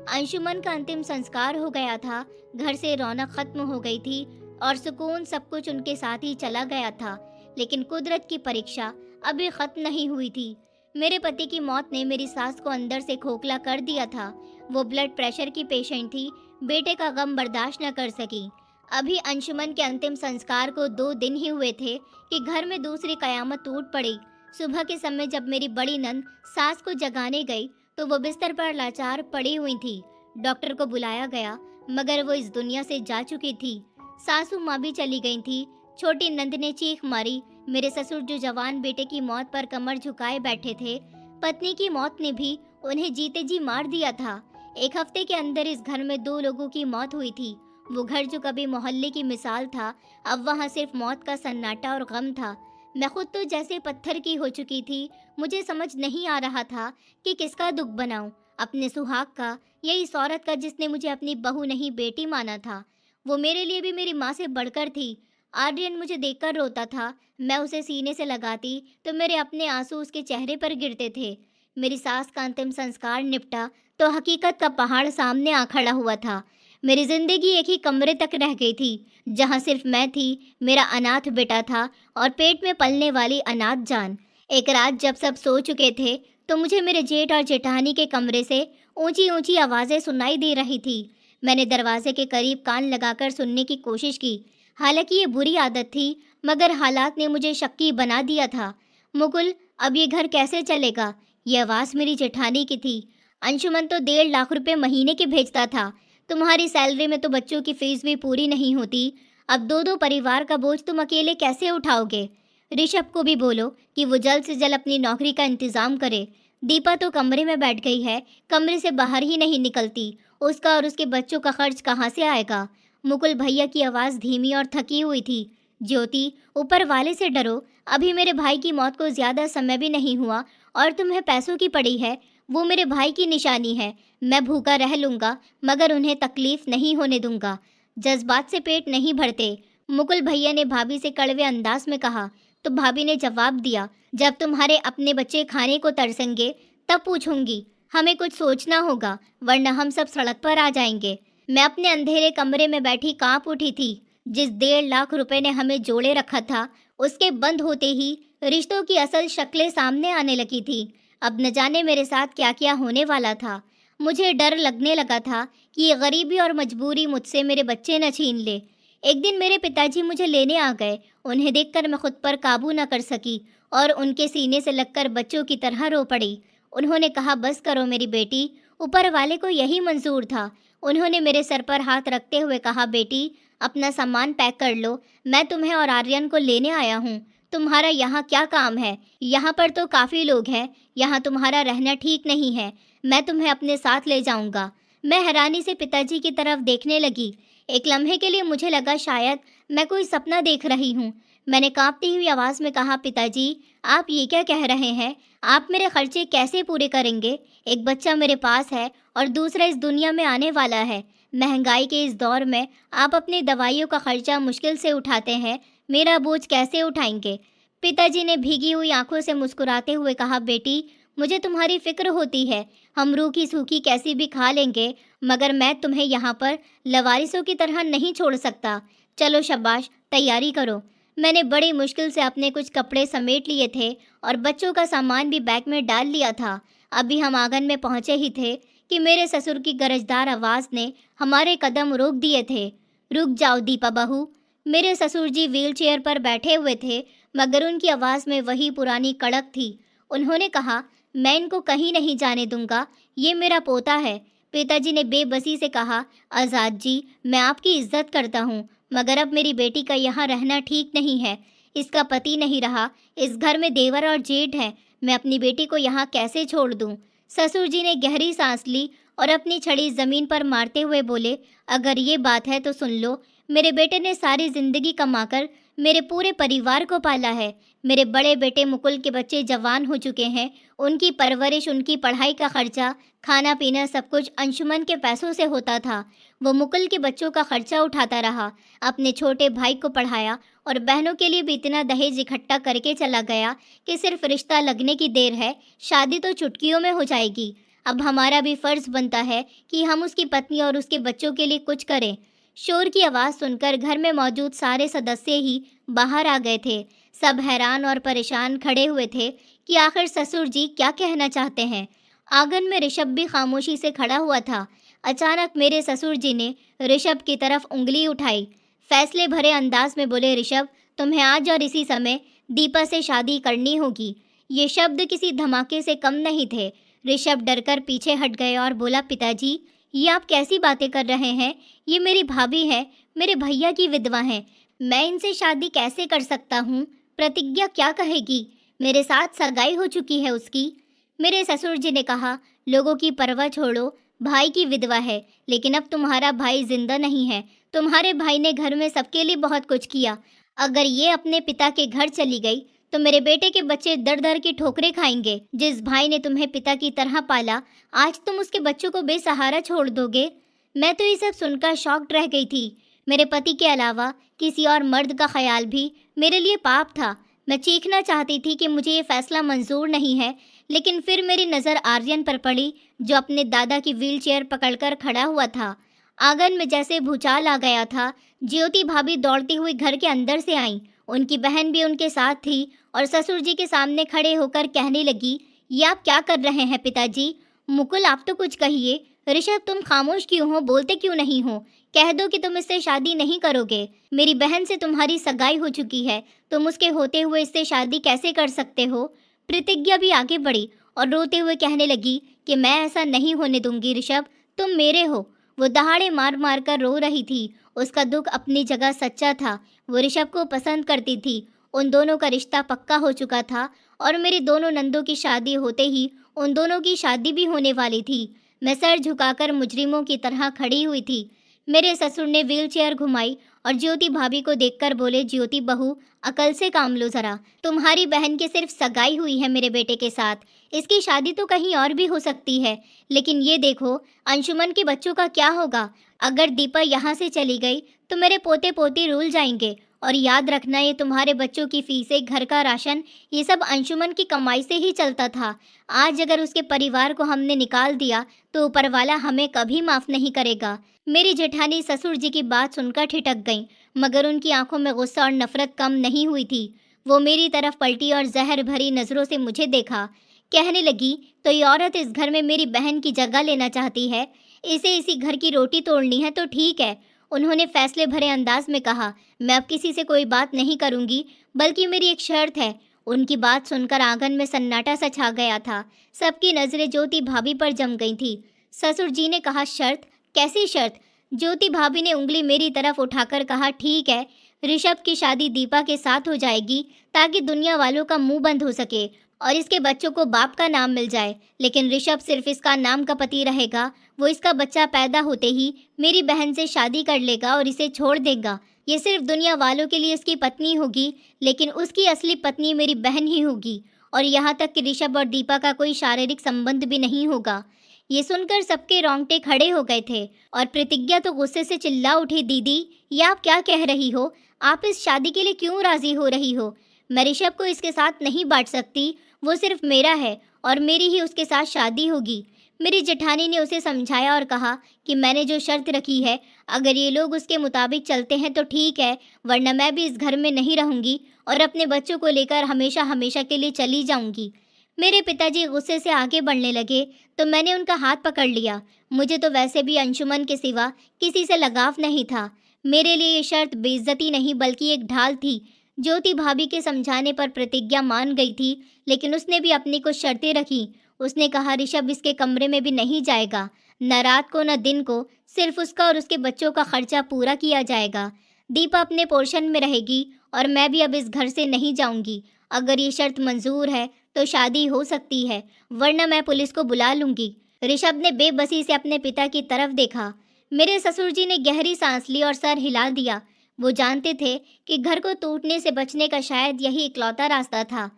अंशुमन का अंतिम संस्कार हो गया था। घर से रौनक खत्म हो गई थी और सुकून सब कुछ उनके साथ ही चला गया था। लेकिन कुदरत की परीक्षा अभी खत्म नहीं हुई थी। मेरे पति की मौत ने मेरी सास को अंदर से खोखला कर दिया था। वो ब्लड प्रेशर की पेशेंट थी। बेटे का गम बर्दाश्त न कर सकी। अभी अंशुमन के अंतिम संस्कार को 2 दिन ही हुए थे कि घर में दूसरी कयामत टूट पड़ी। सुबह के समय जब मेरी बड़ी नंद सास को जगाने गई तो वो बिस्तर पर लाचार पड़ी हुई थी। डॉक्टर को बुलाया गया, मगर वो इस दुनिया से जा चुकी थी। सासू माँ भी चली गई थी। छोटी नंद ने चीख मारी। मेरे ससुर जो जवान बेटे की मौत पर कमर झुकाए बैठे थे, पत्नी की मौत ने भी उन्हें जीते जी मार दिया था। 1 हफ्ते के अंदर इस घर में 2 लोगों की मौत हुई थी। वो घर जो कभी मोहल्ले की मिसाल था, अब वहाँ सिर्फ मौत का सन्नाटा और गम था। मैं खुद तो जैसे पत्थर की हो चुकी थी। मुझे समझ नहीं आ रहा था कि किसका दुख बनाऊं, अपने सुहाग का या इस औरत का जिसने मुझे अपनी बहू नहीं बेटी माना था। वो मेरे लिए भी मेरी माँ से बढ़कर थी। आर्यन मुझे देखकर रोता था। मैं उसे सीने से लगाती तो मेरे अपने आंसू उसके चेहरे पर गिरते थे। मेरी सास का अंतिम संस्कार निपटा तो हकीकत का पहाड़ सामने आ खड़ा हुआ था। मेरी जिंदगी एक ही कमरे तक रह गई थी, जहाँ सिर्फ मैं थी, मेरा अनाथ बेटा था और पेट में पलने वाली अनाथ जान। एक रात जब सब सो चुके थे तो मुझे मेरे जेठ और जेठानी के कमरे से ऊंची ऊंची आवाज़ें सुनाई दे रही थी। मैंने दरवाजे के करीब कान लगाकर सुनने की कोशिश की। हालांकि ये बुरी आदत थी, मगर हालात ने मुझे शक्की बना दिया था। मुकुल, अब ये घर कैसे चलेगा? ये आवाज़ मेरी जेठानी की थी। अंशुमन तो 1.5 लाख रुपए महीने के भेजता था। तुम्हारी सैलरी में तो बच्चों की फीस भी पूरी नहीं होती। अब दो दो परिवार का बोझ तुम अकेले कैसे उठाओगे? ऋषभ को भी बोलो कि वो जल्द से जल्द अपनी नौकरी का इंतजाम करे। दीपा तो कमरे में बैठ गई है, कमरे से बाहर ही नहीं निकलती। उसका और उसके बच्चों का खर्च कहाँ से आएगा? मुकुल भैया की आवाज़ धीमी और थकी हुई थी। ज्योति, ऊपर वाले से डरो। अभी मेरे भाई की मौत को ज़्यादा समय भी नहीं हुआ और तुम्हें पैसों की पड़ी है। वो मेरे भाई की निशानी है। मैं भूखा रह लूँगा, मगर उन्हें तकलीफ नहीं होने दूंगा। जज्बात से पेट नहीं भरते, मुकुल भैया ने भाभी से कड़वे अंदाज में कहा। तो भाभी ने जवाब दिया, जब तुम्हारे अपने बच्चे खाने को तरसेंगे तब पूछूंगी। हमें कुछ सोचना होगा, वरना हम सब सड़क पर आ जाएंगे। मैं अपने अंधेरे कमरे में बैठी कांप उठी थी। जिस 1.5 लाख रुपए ने हमें जोड़े रखा था, उसके बंद होते ही रिश्तों की असल शक्लें सामने आने लगी थी। अब न जाने मेरे साथ क्या क्या होने वाला था। मुझे डर लगने लगा था कि ये गरीबी और मजबूरी मुझसे मेरे बच्चे न छीन ले। एक दिन मेरे पिताजी मुझे लेने आ गए। उन्हें देखकर मैं खुद पर काबू न कर सकी और उनके सीने से लगकर बच्चों की तरह रो पड़ी। उन्होंने कहा, बस करो मेरी बेटी, ऊपर वाले को यही मंजूर था। उन्होंने मेरे सर पर हाथ रखते हुए कहा, बेटी अपना सामान पैक कर लो, मैं तुम्हें और आर्यन को लेने आया हूँ। तुम्हारा यहाँ क्या काम है? यहाँ पर तो काफ़ी लोग हैं, यहाँ तुम्हारा रहना ठीक नहीं है। मैं तुम्हें अपने साथ ले जाऊँगा। मैं हैरानी से पिताजी की तरफ देखने लगी। एक लम्हे के लिए मुझे लगा शायद मैं कोई सपना देख रही हूँ। मैंने कांपती हुई आवाज़ में कहा, पिताजी आप ये क्या कह रहे हैं? आप मेरे खर्चे कैसे पूरे करेंगे? एक बच्चा मेरे पास है और दूसरा इस दुनिया में आने वाला है। महंगाई के इस दौर में आप अपनी दवाइयों का खर्चा मुश्किल से उठाते हैं, मेरा बोझ कैसे उठाएंगे? पिताजी ने भीगी हुई आंखों से मुस्कुराते हुए कहा, बेटी मुझे तुम्हारी फिक्र होती है। हम रूखी सूखी कैसी भी खा लेंगे, मगर मैं तुम्हें यहाँ पर लवारिसों की तरह नहीं छोड़ सकता। चलो शाबाश, तैयारी करो। मैंने बड़ी मुश्किल से अपने कुछ कपड़े समेट लिए थे और बच्चों का सामान भी बैग में डाल लिया था। अभी हम आंगन में पहुंचे ही थे कि मेरे ससुर की गरजदार आवाज़ ने हमारे कदम रोक दिए थे। रुक जाओ दीपा बहू। मेरे ससुर जी व्हील चेयर पर बैठे हुए थे, मगर उनकी आवाज़ में वही पुरानी कड़क थी। उन्होंने कहा, मैं इनको कहीं नहीं जाने दूंगा, ये मेरा पोता है। पिताजी ने बेबसी से कहा, आज़ाद जी मैं आपकी इज्जत करता हूँ, मगर अब मेरी बेटी का यहाँ रहना ठीक नहीं है। इसका पति नहीं रहा, इस घर में देवर और जेठ है। मैं अपनी बेटी को यहाँ कैसे छोड़ दूँ? ससुर जी ने गहरी सांस ली और अपनी छड़ी ज़मीन पर मारते हुए बोले, अगर ये बात है तो सुन लो। मेरे बेटे ने सारी ज़िंदगी कमाकर मेरे पूरे परिवार को पाला है। मेरे बड़े बेटे मुकुल के बच्चे जवान हो चुके हैं। उनकी परवरिश, उनकी पढ़ाई का खर्चा, खाना पीना सब कुछ अंशुमन के पैसों से होता था। वो मुकुल के बच्चों का खर्चा उठाता रहा, अपने छोटे भाई को पढ़ाया और बहनों के लिए भी इतना दहेज इकट्ठा करके चला गया कि सिर्फ रिश्ता लगने की देर है, शादी तो चुटकियों में हो जाएगी। अब हमारा भी फर्ज बनता है कि हम उसकी पत्नी और उसके बच्चों के लिए कुछ करें। शोर की आवाज़ सुनकर घर में मौजूद सारे सदस्य ही बाहर आ गए थे। सब हैरान और परेशान खड़े हुए थे कि आखिर ससुर जी क्या कहना चाहते हैं। आंगन में ऋषभ भी खामोशी से खड़ा हुआ था। अचानक मेरे ससुर जी ने ऋषभ की तरफ उंगली उठाई। फैसले भरे अंदाज में बोले, ऋषभ तुम्हें आज और इसी समय दीपा से शादी करनी होगी। ये शब्द किसी धमाके से कम नहीं थे। ऋषभ डरकर पीछे हट गए और बोला, पिताजी ये आप कैसी बातें कर रहे हैं? ये मेरी भाभी है, मेरे भैया की विधवा हैं। मैं इनसे शादी कैसे कर सकता हूँ? प्रतिज्ञा क्या कहेगी? मेरे साथ सगाई हो चुकी है उसकी। मेरे ससुर जी ने कहा, लोगों की परवाह छोड़ो, भाई की विधवा है, लेकिन अब तुम्हारा भाई जिंदा नहीं है। तुम्हारे भाई ने घर में सबके लिए बहुत कुछ किया। अगर ये अपने पिता के घर चली गई तो मेरे बेटे के बच्चे दर दर की ठोकरें खाएंगे। जिस भाई ने तुम्हें पिता की तरह पाला, आज तुम उसके बच्चों को बेसहारा छोड़ दोगे। मैं तो ये सब सुनकर शॉक्ड रह गई थी। मेरे पति के अलावा किसी और मर्द का ख्याल भी मेरे लिए पाप था। मैं चीखना चाहती थी कि मुझे ये फैसला मंजूर नहीं है, लेकिन फिर मेरी नज़र आर्यन पर पड़ी, जो अपने दादा की व्हीलचेयर पकड़कर खड़ा हुआ था। आंगन में जैसे भूचाल आ गया था। ज्योति भाभी दौड़ती हुई घर के अंदर से आईं। उनकी बहन भी उनके साथ थी और ससुर जी के सामने खड़े होकर कहने लगी, ये आप क्या कर रहे हैं पिताजी? मुकुल, आप तो कुछ कहिए। ऋषभ, तुम खामोश क्यों हो? बोलते क्यों नहीं हो? कह दो कि तुम इससे शादी नहीं करोगे। मेरी बहन से तुम्हारी सगाई हो चुकी है, तुम उसके होते हुए इससे शादी कैसे कर सकते हो? प्रतिज्ञा भी आगे बढ़ी और रोते हुए कहने लगी कि मैं ऐसा नहीं होने दूंगी ऋषभ, तुम मेरे हो। वो दहाड़े मार मार कर रो रही थी। उसका दुख अपनी जगह सच्चा था। वो ऋषभ को पसंद करती थी। उन दोनों का रिश्ता पक्का हो चुका था और मेरी दोनों नंदों की शादी होते ही उन दोनों की शादी भी होने वाली थी। मैं सर झुकाकर मुजरिमों की तरह खड़ी हुई थी। मेरे ससुर ने व्हीलचेयर घुमाई और ज्योति भाभी को देखकर बोले, ज्योति बहू, अकल से काम लो जरा। तुम्हारी बहन की सिर्फ सगाई हुई है मेरे बेटे के साथ, इसकी शादी तो कहीं और भी हो सकती है। लेकिन ये देखो, अंशुमन के बच्चों का क्या होगा? अगर दीपा यहाँ से चली गई तो मेरे पोते पोती रूल जाएंगे। और याद रखना, ये तुम्हारे बच्चों की फीसें, घर का राशन, ये सब अंशुमन की कमाई से ही चलता था। आज अगर उसके परिवार को हमने निकाल दिया तो ऊपर वाला हमें कभी माफ नहीं करेगा। मेरी जेठानी ससुर जी की बात सुनकर ठिठक गईं, मगर उनकी आंखों में गुस्सा और नफरत कम नहीं हुई थी। वो मेरी तरफ पलटी और जहर भरी नजरों से मुझे देखा। कहने लगी, तो ये औरत इस घर में मेरी बहन की जगह लेना चाहती है, इसे इसी घर की रोटी तोड़नी है तो ठीक है। उन्होंने फैसले भरे अंदाज में कहा, मैं अब किसी से कोई बात नहीं करूंगी, बल्कि मेरी एक शर्त है। उनकी बात सुनकर आंगन में सन्नाटा सा छा गया था। सबकी नजरें ज्योति भाभी पर जम गई थी। ससुर जी ने कहा, शर्त? कैसी शर्त? ज्योति भाभी ने उंगली मेरी तरफ उठाकर कहा, ठीक है, ऋषभ की शादी दीपा के साथ हो जाएगी ताकि दुनिया वालों का मुंह बंद हो सके और इसके बच्चों को बाप का नाम मिल जाए। लेकिन ऋषभ सिर्फ इसका नाम का पति रहेगा। वो इसका बच्चा पैदा होते ही मेरी बहन से शादी कर लेगा और इसे छोड़ देगा। ये सिर्फ दुनिया वालों के लिए इसकी पत्नी होगी, लेकिन उसकी असली पत्नी मेरी बहन ही होगी। और यहाँ तक कि ऋषभ और दीपा का कोई शारीरिक संबंध भी नहीं होगा। ये सुनकर सबके रोंगटे खड़े हो गए थे और प्रतिज्ञा तो गुस्से से चिल्ला उठी, दीदी, ये आप क्या कह रही हो? आप इस शादी के लिए क्यों राजी हो रही हो? मैं ऋषभ को इसके साथ नहीं बांट सकती। वो सिर्फ मेरा है और मेरी ही उसके साथ शादी होगी। मेरी जेठानी ने उसे समझाया और कहा कि मैंने जो शर्त रखी है, अगर ये लोग उसके मुताबिक चलते हैं तो ठीक है, वरना मैं भी इस घर में नहीं रहूंगी और अपने बच्चों को लेकर हमेशा हमेशा के लिए चली जाऊंगी। मेरे पिताजी गुस्से से आगे बढ़ने लगे तो मैंने उनका हाथ पकड़ लिया। मुझे तो वैसे भी अंशुमन के सिवा किसी से लगाव नहीं था। मेरे लिए ये शर्त बेइज्जती नहीं बल्कि एक ढाल थी। ज्योति भाभी के समझाने पर प्रतिज्ञा मान गई थी, लेकिन उसने भी अपनी कुछ शर्तें रखी। उसने कहा, ऋषभ इसके कमरे में भी नहीं जाएगा, न रात को न दिन को, सिर्फ उसका और उसके बच्चों का खर्चा पूरा किया जाएगा। दीपा अपने पोर्शन में रहेगी और मैं भी अब इस घर से नहीं जाऊंगी। अगर ये शर्त मंजूर है तो शादी हो सकती है, वरना मैं पुलिस को बुला लूंगी। ऋषभ ने बेबसी से अपने पिता की तरफ देखा। मेरे ससुर जी ने गहरी सांस ली और सर हिला दिया। वो जानते थे कि घर को टूटने से बचने का शायद यही इकलौता रास्ता था।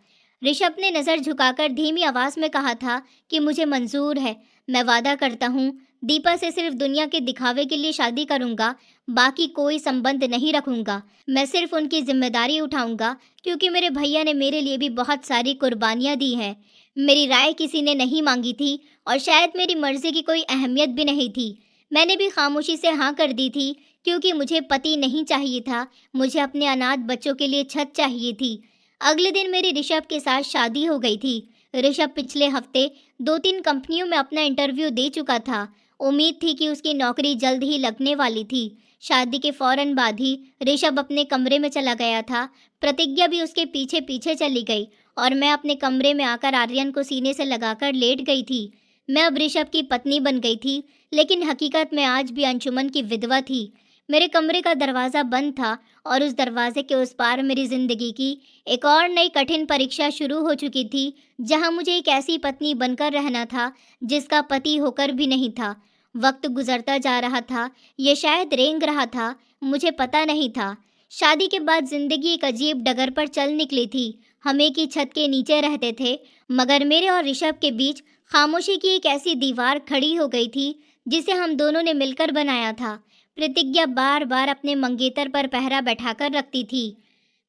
ऋषभ ने नज़र झुकाकर धीमी आवाज़ में कहा था कि मुझे मंजूर है। मैं वादा करता हूँ, दीपा से सिर्फ दुनिया के दिखावे के लिए शादी करूँगा, बाकी कोई संबंध नहीं रखूँगा। मैं सिर्फ उनकी जिम्मेदारी उठाऊँगा, क्योंकि मेरे भैया ने मेरे लिए भी बहुत सारी कुर्बानियाँ दी हैं। मेरी राय किसी ने नहीं मांगी थी और शायद मेरी मर्जी की कोई अहमियत भी नहीं थी। मैंने भी खामोशी से हाँ कर दी थी, क्योंकि मुझे पति नहीं चाहिए था, मुझे अपने अनाथ बच्चों के लिए छत चाहिए थी। अगले दिन मेरी ऋषभ के साथ शादी हो गई थी। ऋषभ पिछले हफ्ते 2-3 कंपनियों में अपना इंटरव्यू दे चुका था। उम्मीद थी कि उसकी नौकरी जल्द ही लगने वाली थी। शादी के फौरन बाद ही ऋषभ अपने कमरे में चला गया था। प्रतिज्ञा भी उसके पीछे पीछे चली गई और मैं अपने कमरे में आकर आर्यन को सीने से लगाकर लेट गई थी। मैं अब ऋषभ की पत्नी बन गई थी, लेकिन हकीकत में आज भी अंशुमन की विधवा थी। मेरे कमरे का दरवाज़ा बंद था और उस दरवाजे के उस पार मेरी ज़िंदगी की एक और नई कठिन परीक्षा शुरू हो चुकी थी, जहां मुझे एक ऐसी पत्नी बनकर रहना था जिसका पति होकर भी नहीं था। वक्त गुजरता जा रहा था, ये शायद रेंग रहा था, मुझे पता नहीं था। शादी के बाद जिंदगी एक अजीब डगर पर चल निकली थी। हम एक ही छत के नीचे रहते थे, मगर मेरे और ऋषभ के बीच खामोशी की एक ऐसी दीवार खड़ी हो गई थी जिसे हम दोनों ने मिलकर बनाया था। प्रतिज्ञा बार बार अपने मंगेतर पर पहरा बैठाकर रखती थी।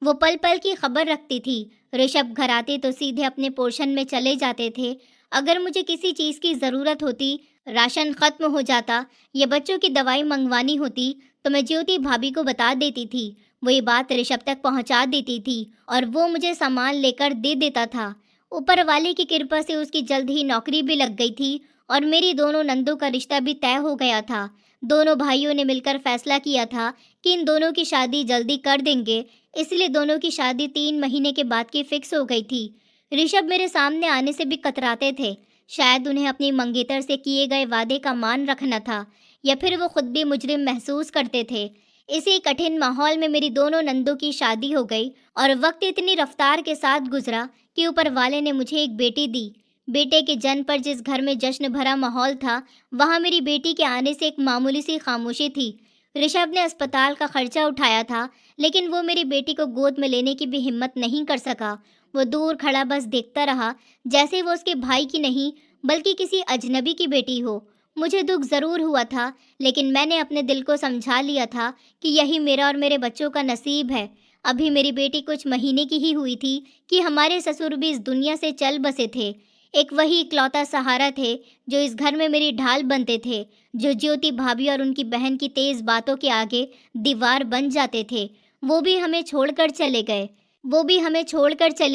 वो पल पल की खबर रखती थी। ऋषभ घर आते तो सीधे अपने पोर्शन में चले जाते थे। अगर मुझे किसी चीज़ की ज़रूरत होती, राशन खत्म हो जाता या बच्चों की दवाई मंगवानी होती, तो मैं ज्योति भाभी को बता देती थी। वो ये बात ऋषभ तक पहुंचा देती थी और वो मुझे सामान लेकर दे देता था। ऊपर वाले की कृपा से उसकी जल्द ही नौकरी भी लग गई थी और मेरी दोनों नंदों का रिश्ता भी तय हो गया था। दोनों भाइयों ने मिलकर फैसला किया था कि इन दोनों की शादी जल्दी कर देंगे, इसलिए दोनों की शादी 3 महीने के बाद की फिक्स हो गई थी। ऋषभ मेरे सामने आने से भी कतराते थे। शायद उन्हें अपनी मंगेतर से किए गए वादे का मान रखना था, या फिर वो खुद भी मुजरिम महसूस करते थे। इसी कठिन माहौल में मेरी दोनों नंदों की शादी हो गई और वक्त इतनी रफ्तार के साथ गुजरा कि ऊपर वाले ने मुझे एक बेटी दी। बेटे के जन्म पर जिस घर में जश्न भरा माहौल था, वहाँ मेरी बेटी के आने से एक मामूली सी खामोशी थी। ऋषभ ने अस्पताल का खर्चा उठाया था, लेकिन वो मेरी बेटी को गोद में लेने की भी हिम्मत नहीं कर सका। वो दूर खड़ा बस देखता रहा, जैसे वो उसके भाई की नहीं बल्कि किसी अजनबी की बेटी हो। मुझे दुख ज़रूर हुआ था, लेकिन मैंने अपने दिल को समझा लिया था कि यही मेरा और मेरे बच्चों का नसीब है। अभी मेरी बेटी कुछ महीने की ही हुई थी कि हमारे ससुर भी इस दुनिया से चल बसे थे। एक वही इकलौता सहारा थे जो इस घर में मेरी ढाल बनते थे, जो ज्योति भाभी और उनकी बहन की तेज़ बातों के आगे दीवार बन जाते थे। वो भी हमें छोड़कर चले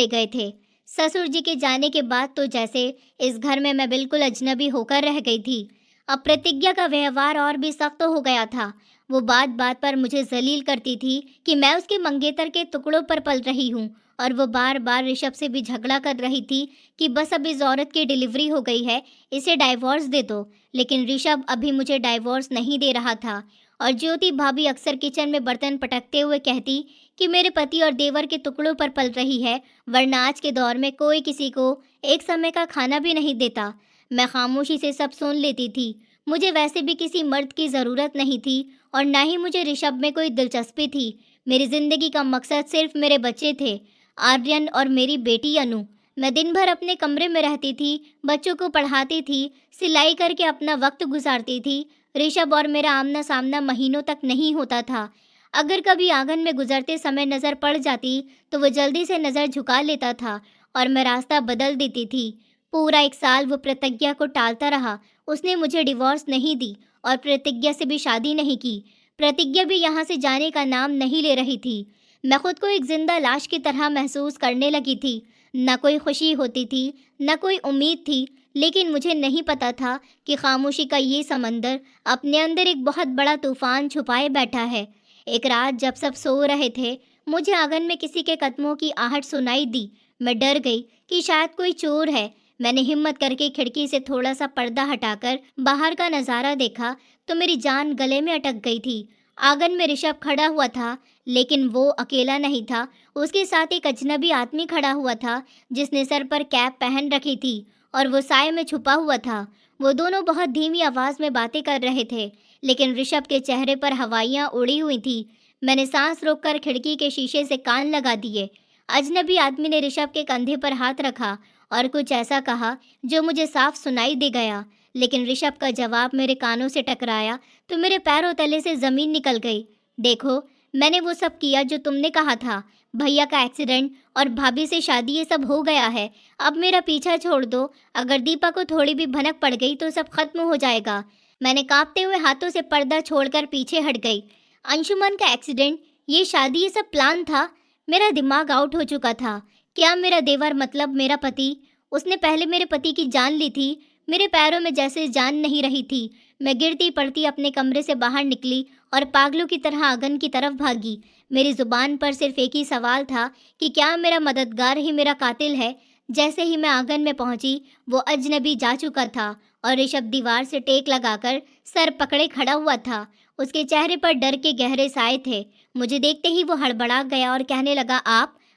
गए। थे। ससुर जी के जाने के बाद तो जैसे इस घर में मैं बिल्कुल अजनबी होकर रह गई थी। अब प्रतिज्ञा का व्यवहार और भी सख्त हो गया था। वो बात बात पर मुझे जलील करती थी कि मैं उसके मंगेतर के टुकड़ों पर पल रही हूँ, और वो बार बार ऋषभ से भी झगड़ा कर रही थी कि बस अब इस औरत की डिलीवरी हो गई है, इसे डाइवोर्स दे दो। लेकिन ऋषभ अभी मुझे डाइवोर्स नहीं दे रहा था। और ज्योति भाभी अक्सर किचन में बर्तन पटकते हुए कहती कि मेरे पति और देवर के टुकड़ों पर पल रही है, वरना आज के दौर में कोई किसी को एक समय का खाना भी नहीं देता। मैं खामोशी से सब सुन लेती थी। मुझे वैसे भी किसी मर्द की ज़रूरत नहीं थी और ना ही मुझे ऋषभ में कोई दिलचस्पी थी। मेरी ज़िंदगी का मकसद सिर्फ मेरे बच्चे थे, आर्यन और मेरी बेटी अनु। मैं दिन भर अपने कमरे में रहती थी, बच्चों को पढ़ाती थी, सिलाई करके अपना वक्त गुजारती थी। ऋषभ और मेरा आमना सामना महीनों तक नहीं होता था। अगर कभी आंगन में गुजरते समय नज़र पड़ जाती तो वो जल्दी से नज़र झुका लेता था और मैं रास्ता बदल देती थी। पूरा 1 साल वो प्रतिज्ञा को टालता रहा। उसने मुझे डिवोर्स नहीं दी और प्रतिज्ञा से भी शादी नहीं की। प्रतिज्ञा भी यहाँ से जाने का नाम नहीं ले रही थी। मैं खुद को एक जिंदा लाश की तरह महसूस करने लगी थी। न कोई खुशी होती थी, न कोई उम्मीद थी, लेकिन मुझे नहीं पता था कि खामोशी का ये समंदर अपने अंदर एक बहुत बड़ा तूफान छुपाए बैठा है। एक रात जब सब सो रहे थे, मुझे आंगन में किसी के कदमों की आहट सुनाई दी। मैं डर गई कि शायद कोई चोर है। मैंने हिम्मत करके खिड़की से थोड़ा सा पर्दा हटाकर बाहर का नज़ारा देखा तो मेरी जान गले में अटक गई थी। आंगन में ऋषभ खड़ा हुआ था, लेकिन वो अकेला नहीं था। उसके साथ एक अजनबी आदमी खड़ा हुआ था जिसने सर पर कैप पहन रखी थी और वो साए में छुपा हुआ था। वो दोनों बहुत धीमी आवाज़ में बातें कर रहे थे, लेकिन ऋषभ के चेहरे पर हवाइयाँ उड़ी हुई थी। मैंने सांस रोककर खिड़की के शीशे से कान लगा दिए। अजनबी आदमी ने ऋषभ के कंधे पर हाथ रखा और कुछ ऐसा कहा जो मुझे साफ सुनाई दे गया, लेकिन ऋषभ का जवाब मेरे कानों से टकराया तो मेरे पैरों तले से ज़मीन निकल गई। देखो, मैंने वो सब किया जो तुमने कहा था। भैया का एक्सीडेंट और भाभी से शादी, ये सब हो गया है। अब मेरा पीछा छोड़ दो। अगर दीपा को थोड़ी भी भनक पड़ गई तो सब खत्म हो जाएगा। मैंने कांपते हुए हाथों से पर्दा छोड़कर पीछे हट गई। अंशुमन का एक्सीडेंट, ये शादी, ये सब प्लान था। मेरा दिमाग आउट हो चुका था। क्या मेरा देवर, मतलब मेरा पति, उसने पहले मेरे पति की जान ली थी। मेरे पैरों में जैसे जान नहीं रही थी। मैं गिरती पड़ती अपने कमरे से बाहर निकली और पागलों की तरह आंगन की तरफ भागी। मेरी जुबान पर सिर्फ एक ही सवाल था कि क्या मेरा मददगार ही मेरा कातिल है। जैसे ही मैं आंगन में पहुंची, वो अजनबी जा चुका था और ऋषभ दीवार से टेक लगाकर सर पकड़े खड़ा हुआ था। उसके चेहरे पर डर के गहरे साए थे। मुझे देखते ही वो हड़बड़ा गया और कहने लगा,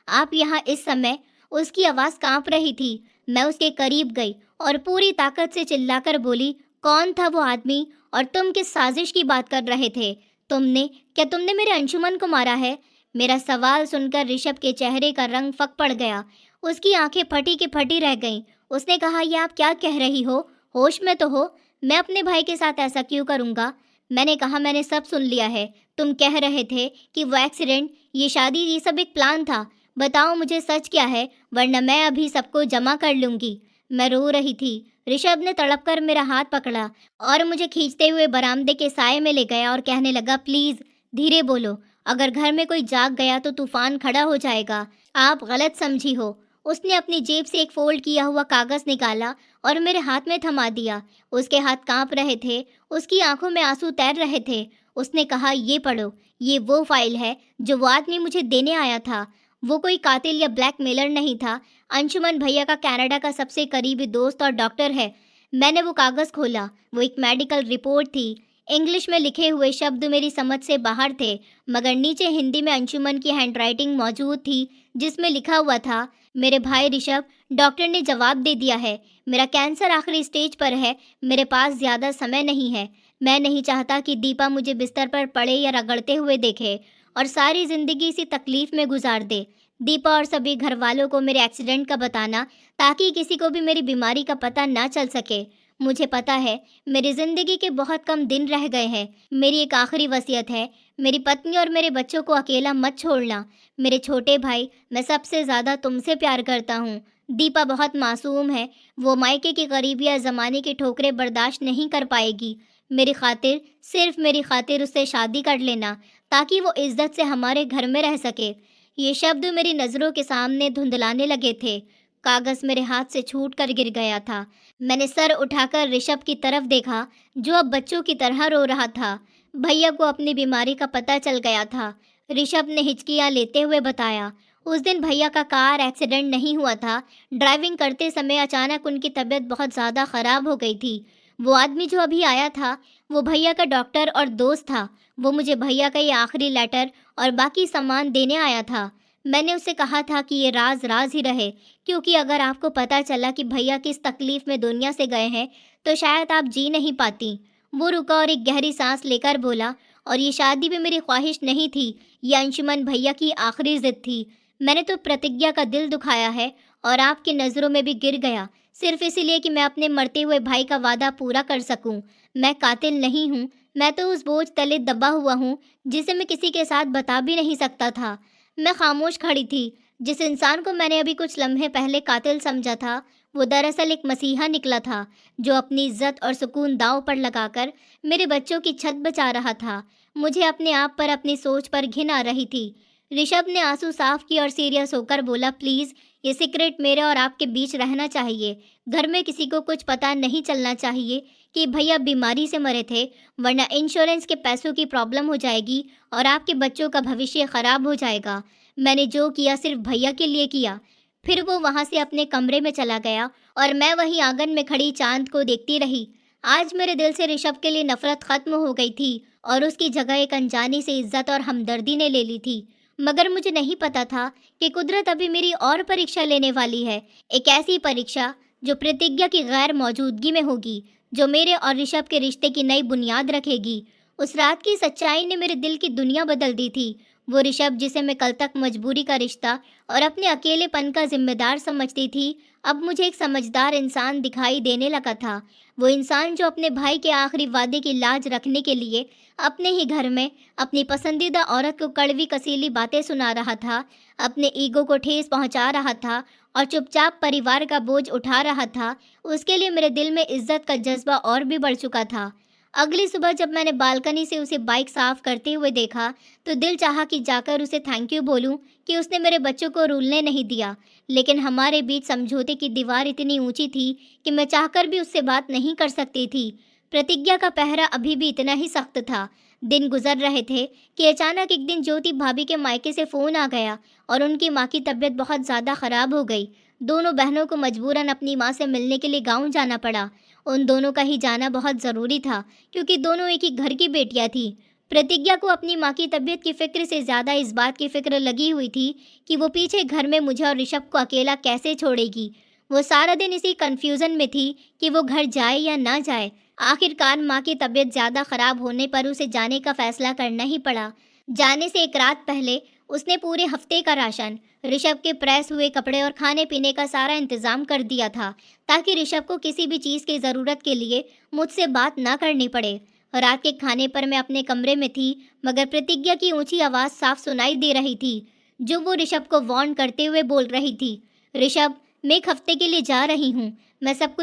आप यहाँ इस समय? उसकी आवाज़ कांप रही थी। मैं उसके करीब गई और पूरी ताकत से चिल्लाकर बोली, कौन था वो आदमी और तुम किस साजिश की बात कर रहे थे? क्या तुमने मेरे अंशुमन को मारा है? मेरा सवाल सुनकर ऋषभ के चेहरे का रंग फक पड़ गया। उसकी आंखें फटी की फटी रह गईं। उसने कहा, ये आप क्या कह रही हो? होश में तो हो। मैं अपने भाई के साथ ऐसा क्यों करूँगा? मैंने कहा, मैंने सब सुन लिया है। तुम कह रहे थे कि वो एक्सीडेंट, ये शादी, ये सब एक प्लान था। बताओ मुझे सच क्या है, वरना मैं अभी सबको जमा कर लूँगी। मैं रो रही थी। ऋषभ ने तड़प कर मेरा हाथ पकड़ा और मुझे खींचते हुए बरामदे के साए में ले गया और कहने लगा, प्लीज़ धीरे बोलो। अगर घर में कोई जाग गया तो तूफान खड़ा हो जाएगा। आप गलत समझी हो। उसने अपनी जेब से एक फोल्ड किया हुआ कागज़ निकाला और मेरे हाथ में थमा दिया। उसके हाथ कांप रहे थे, उसकी आंखों में आंसू तैर रहे थे। उसने कहा, ये पढ़ो, ये वो फाइल है जो वो आदमी मुझे देने आया था। वो कोई कातिल या ब्लैकमेलर नहीं था। अंशुमन भैया का कनाडा का सबसे करीबी दोस्त और डॉक्टर है। मैंने वो कागज़ खोला। वो एक मेडिकल रिपोर्ट थी। इंग्लिश में लिखे हुए शब्द मेरी समझ से बाहर थे, मगर नीचे हिंदी में अंशुमन की हैंडराइटिंग मौजूद थी, जिसमें लिखा हुआ था, मेरे भाई ऋषभ, डॉक्टर ने जवाब दे दिया है। मेरा कैंसर आखिरी स्टेज पर है। मेरे पास ज़्यादा समय नहीं है। मैं नहीं चाहता कि दीपा मुझे बिस्तर पर पड़े या रगड़ते हुए देखे और सारी ज़िंदगी इसी तकलीफ़ में गुजार दे। दीपा और सभी घर वालों को मेरे एक्सीडेंट का बताना, ताकि किसी को भी मेरी बीमारी का पता ना चल सके। मुझे पता है मेरी ज़िंदगी के बहुत कम दिन रह गए हैं। मेरी एक आखिरी वसीयत है, मेरी पत्नी और मेरे बच्चों को अकेला मत छोड़ना। मेरे छोटे भाई, मैं सबसे ज़्यादा तुमसे प्यार करता हूँ। दीपा बहुत मासूम है। वो मायके के करीब या ज़माने की ठोकरें बर्दाश्त नहीं कर पाएगी। मेरी खातिर, सिर्फ मेरी खातिर उससे शादी कर लेना, ताकि वो इज्जत से हमारे घर में रह सके। ये शब्द मेरी नज़रों के सामने धुंधलाने लगे थे। कागज़ मेरे हाथ से छूट कर गिर गया था। मैंने सर उठाकर ऋषभ की तरफ देखा, जो अब बच्चों की तरह रो रहा था। भैया को अपनी बीमारी का पता चल गया था। ऋषभ ने हिचकियाँ लेते हुए बताया, उस दिन भैया का कार एक्सीडेंट नहीं हुआ था। ड्राइविंग करते समय अचानक उनकी तबीयत बहुत ज़्यादा ख़राब हो गई थी। वो आदमी जो अभी आया था, वो भैया का डॉक्टर और दोस्त था। वो मुझे भैया का ये आखिरी लेटर और बाकी सामान देने आया था। मैंने उसे कहा था कि ये राज राज ही रहे, क्योंकि अगर आपको पता चला कि भैया किस तकलीफ़ में दुनिया से गए हैं, तो शायद आप जी नहीं पाती। वो रुका और एक गहरी सांस लेकर बोला, और ये शादी भी मेरी ख्वाहिश नहीं थी। ये अंशुमन भैया की आखिरी ज़िद थी। मैंने तो प्रतिज्ञा का दिल दुखाया है और आपकी नज़रों में भी गिर गया, सिर्फ इसीलिए कि मैं अपने मरते हुए भाई का वादा पूरा कर सकूं। मैं कातिल नहीं हूं। मैं तो उस बोझ तले दबा हुआ हूं, जिसे मैं किसी के साथ बता भी नहीं सकता था। मैं खामोश खड़ी थी। जिस इंसान को मैंने अभी कुछ लम्हे पहले कातिल समझा था, वो दरअसल एक मसीहा निकला था, जो अपनी इज्जत और सुकून दांव पर लगाकर मेरे बच्चों की छत बचा रहा था। मुझे अपने आप पर, अपनी सोच पर घिन आ रही थी। ऋषभ ने आंसू साफ किए और सीरियस होकर बोला, प्लीज़, ये सीक्रेट मेरे और आपके बीच रहना चाहिए। घर में किसी को कुछ पता नहीं चलना चाहिए कि भैया बीमारी से मरे थे, वरना इंश्योरेंस के पैसों की प्रॉब्लम हो जाएगी और आपके बच्चों का भविष्य खराब हो जाएगा। मैंने जो किया सिर्फ भैया के लिए किया। फिर वो वहाँ से अपने कमरे में चला गया और मैं वहीं आंगन में खड़ी चांद को देखती रही। आज मेरे दिल से ऋषभ के लिए नफरत खत्म हो गई थी और उसकी जगह एक अनजानी से इज्जत और हमदर्दी ने ले ली थी। मगर मुझे नहीं पता था कि कुदरत अभी मेरी और परीक्षा लेने वाली है। एक ऐसी परीक्षा जो प्रतिज्ञा की गैर मौजूदगी में होगी, जो मेरे और ऋषभ के रिश्ते की नई बुनियाद रखेगी। उस रात की सच्चाई ने मेरे दिल की दुनिया बदल दी थी। वो ऋषभ जिसे मैं कल तक मजबूरी का रिश्ता और अपने अकेलेपन का जिम्मेदार समझती थी, अब मुझे एक समझदार इंसान दिखाई देने लगा था। वो इंसान जो अपने भाई के आखिरी वादे की लाज रखने के लिए अपने ही घर में अपनी पसंदीदा औरत को कड़वी कसीली बातें सुना रहा था, अपने ईगो को ठेस पहुंचा रहा था और चुपचाप परिवार का बोझ उठा रहा था। उसके लिए मेरे दिल में इज्जत का जज्बा और भी बढ़ चुका था। अगली सुबह जब मैंने बालकनी से उसे बाइक साफ करते हुए देखा, तो दिल चाहा कि जाकर उसे थैंक यू बोलूं कि उसने मेरे बच्चों को रुलने नहीं दिया। लेकिन हमारे बीच समझौते की दीवार इतनी ऊंची थी कि मैं चाहकर भी उससे बात नहीं कर सकती थी। प्रतिज्ञा का पहरा अभी भी इतना ही सख्त था। दिन गुजर रहे थे कि अचानक एक दिन ज्योति भाभी के मायके से फ़ोन आ गया और उनकी माँ की तबीयत बहुत ज़्यादा ख़राब हो गई। दोनों बहनों को मजबूरन अपनी माँ से मिलने के लिए गाँव जाना पड़ा। उन दोनों का ही जाना बहुत ज़रूरी था, क्योंकि दोनों एक ही घर की बेटियां थीं। प्रतिज्ञा को अपनी माँ की तबीयत की फ़िक्र से ज़्यादा इस बात की फ़िक्र लगी हुई थी कि वो पीछे घर में मुझे और ऋषभ को अकेला कैसे छोड़ेगी। वो सारा दिन इसी कन्फ्यूज़न में थी कि वो घर जाए या ना जाए। आखिरकार माँ की तबीयत ज़्यादा ख़राब होने पर उसे जाने का फ़ैसला करना ही पड़ा। जाने से एक रात पहले उसने पूरे हफ्ते का राशन, ऋषभ के प्रेस हुए कपड़े और खाने पीने का सारा इंतजाम कर दिया था, ताकि ऋषभ को किसी भी चीज़ की ज़रूरत के लिए मुझसे बात ना करनी पड़े। रात के खाने पर मैं अपने कमरे में थी, मगर प्रतिज्ञा की ऊंची आवाज़ साफ सुनाई दे रही थी, जो वो ऋषभ को वार्न करते हुए बोल रही थी। ऋषभ, मैं एक हफ्ते के लिए जा रही हूँ। मैंने सब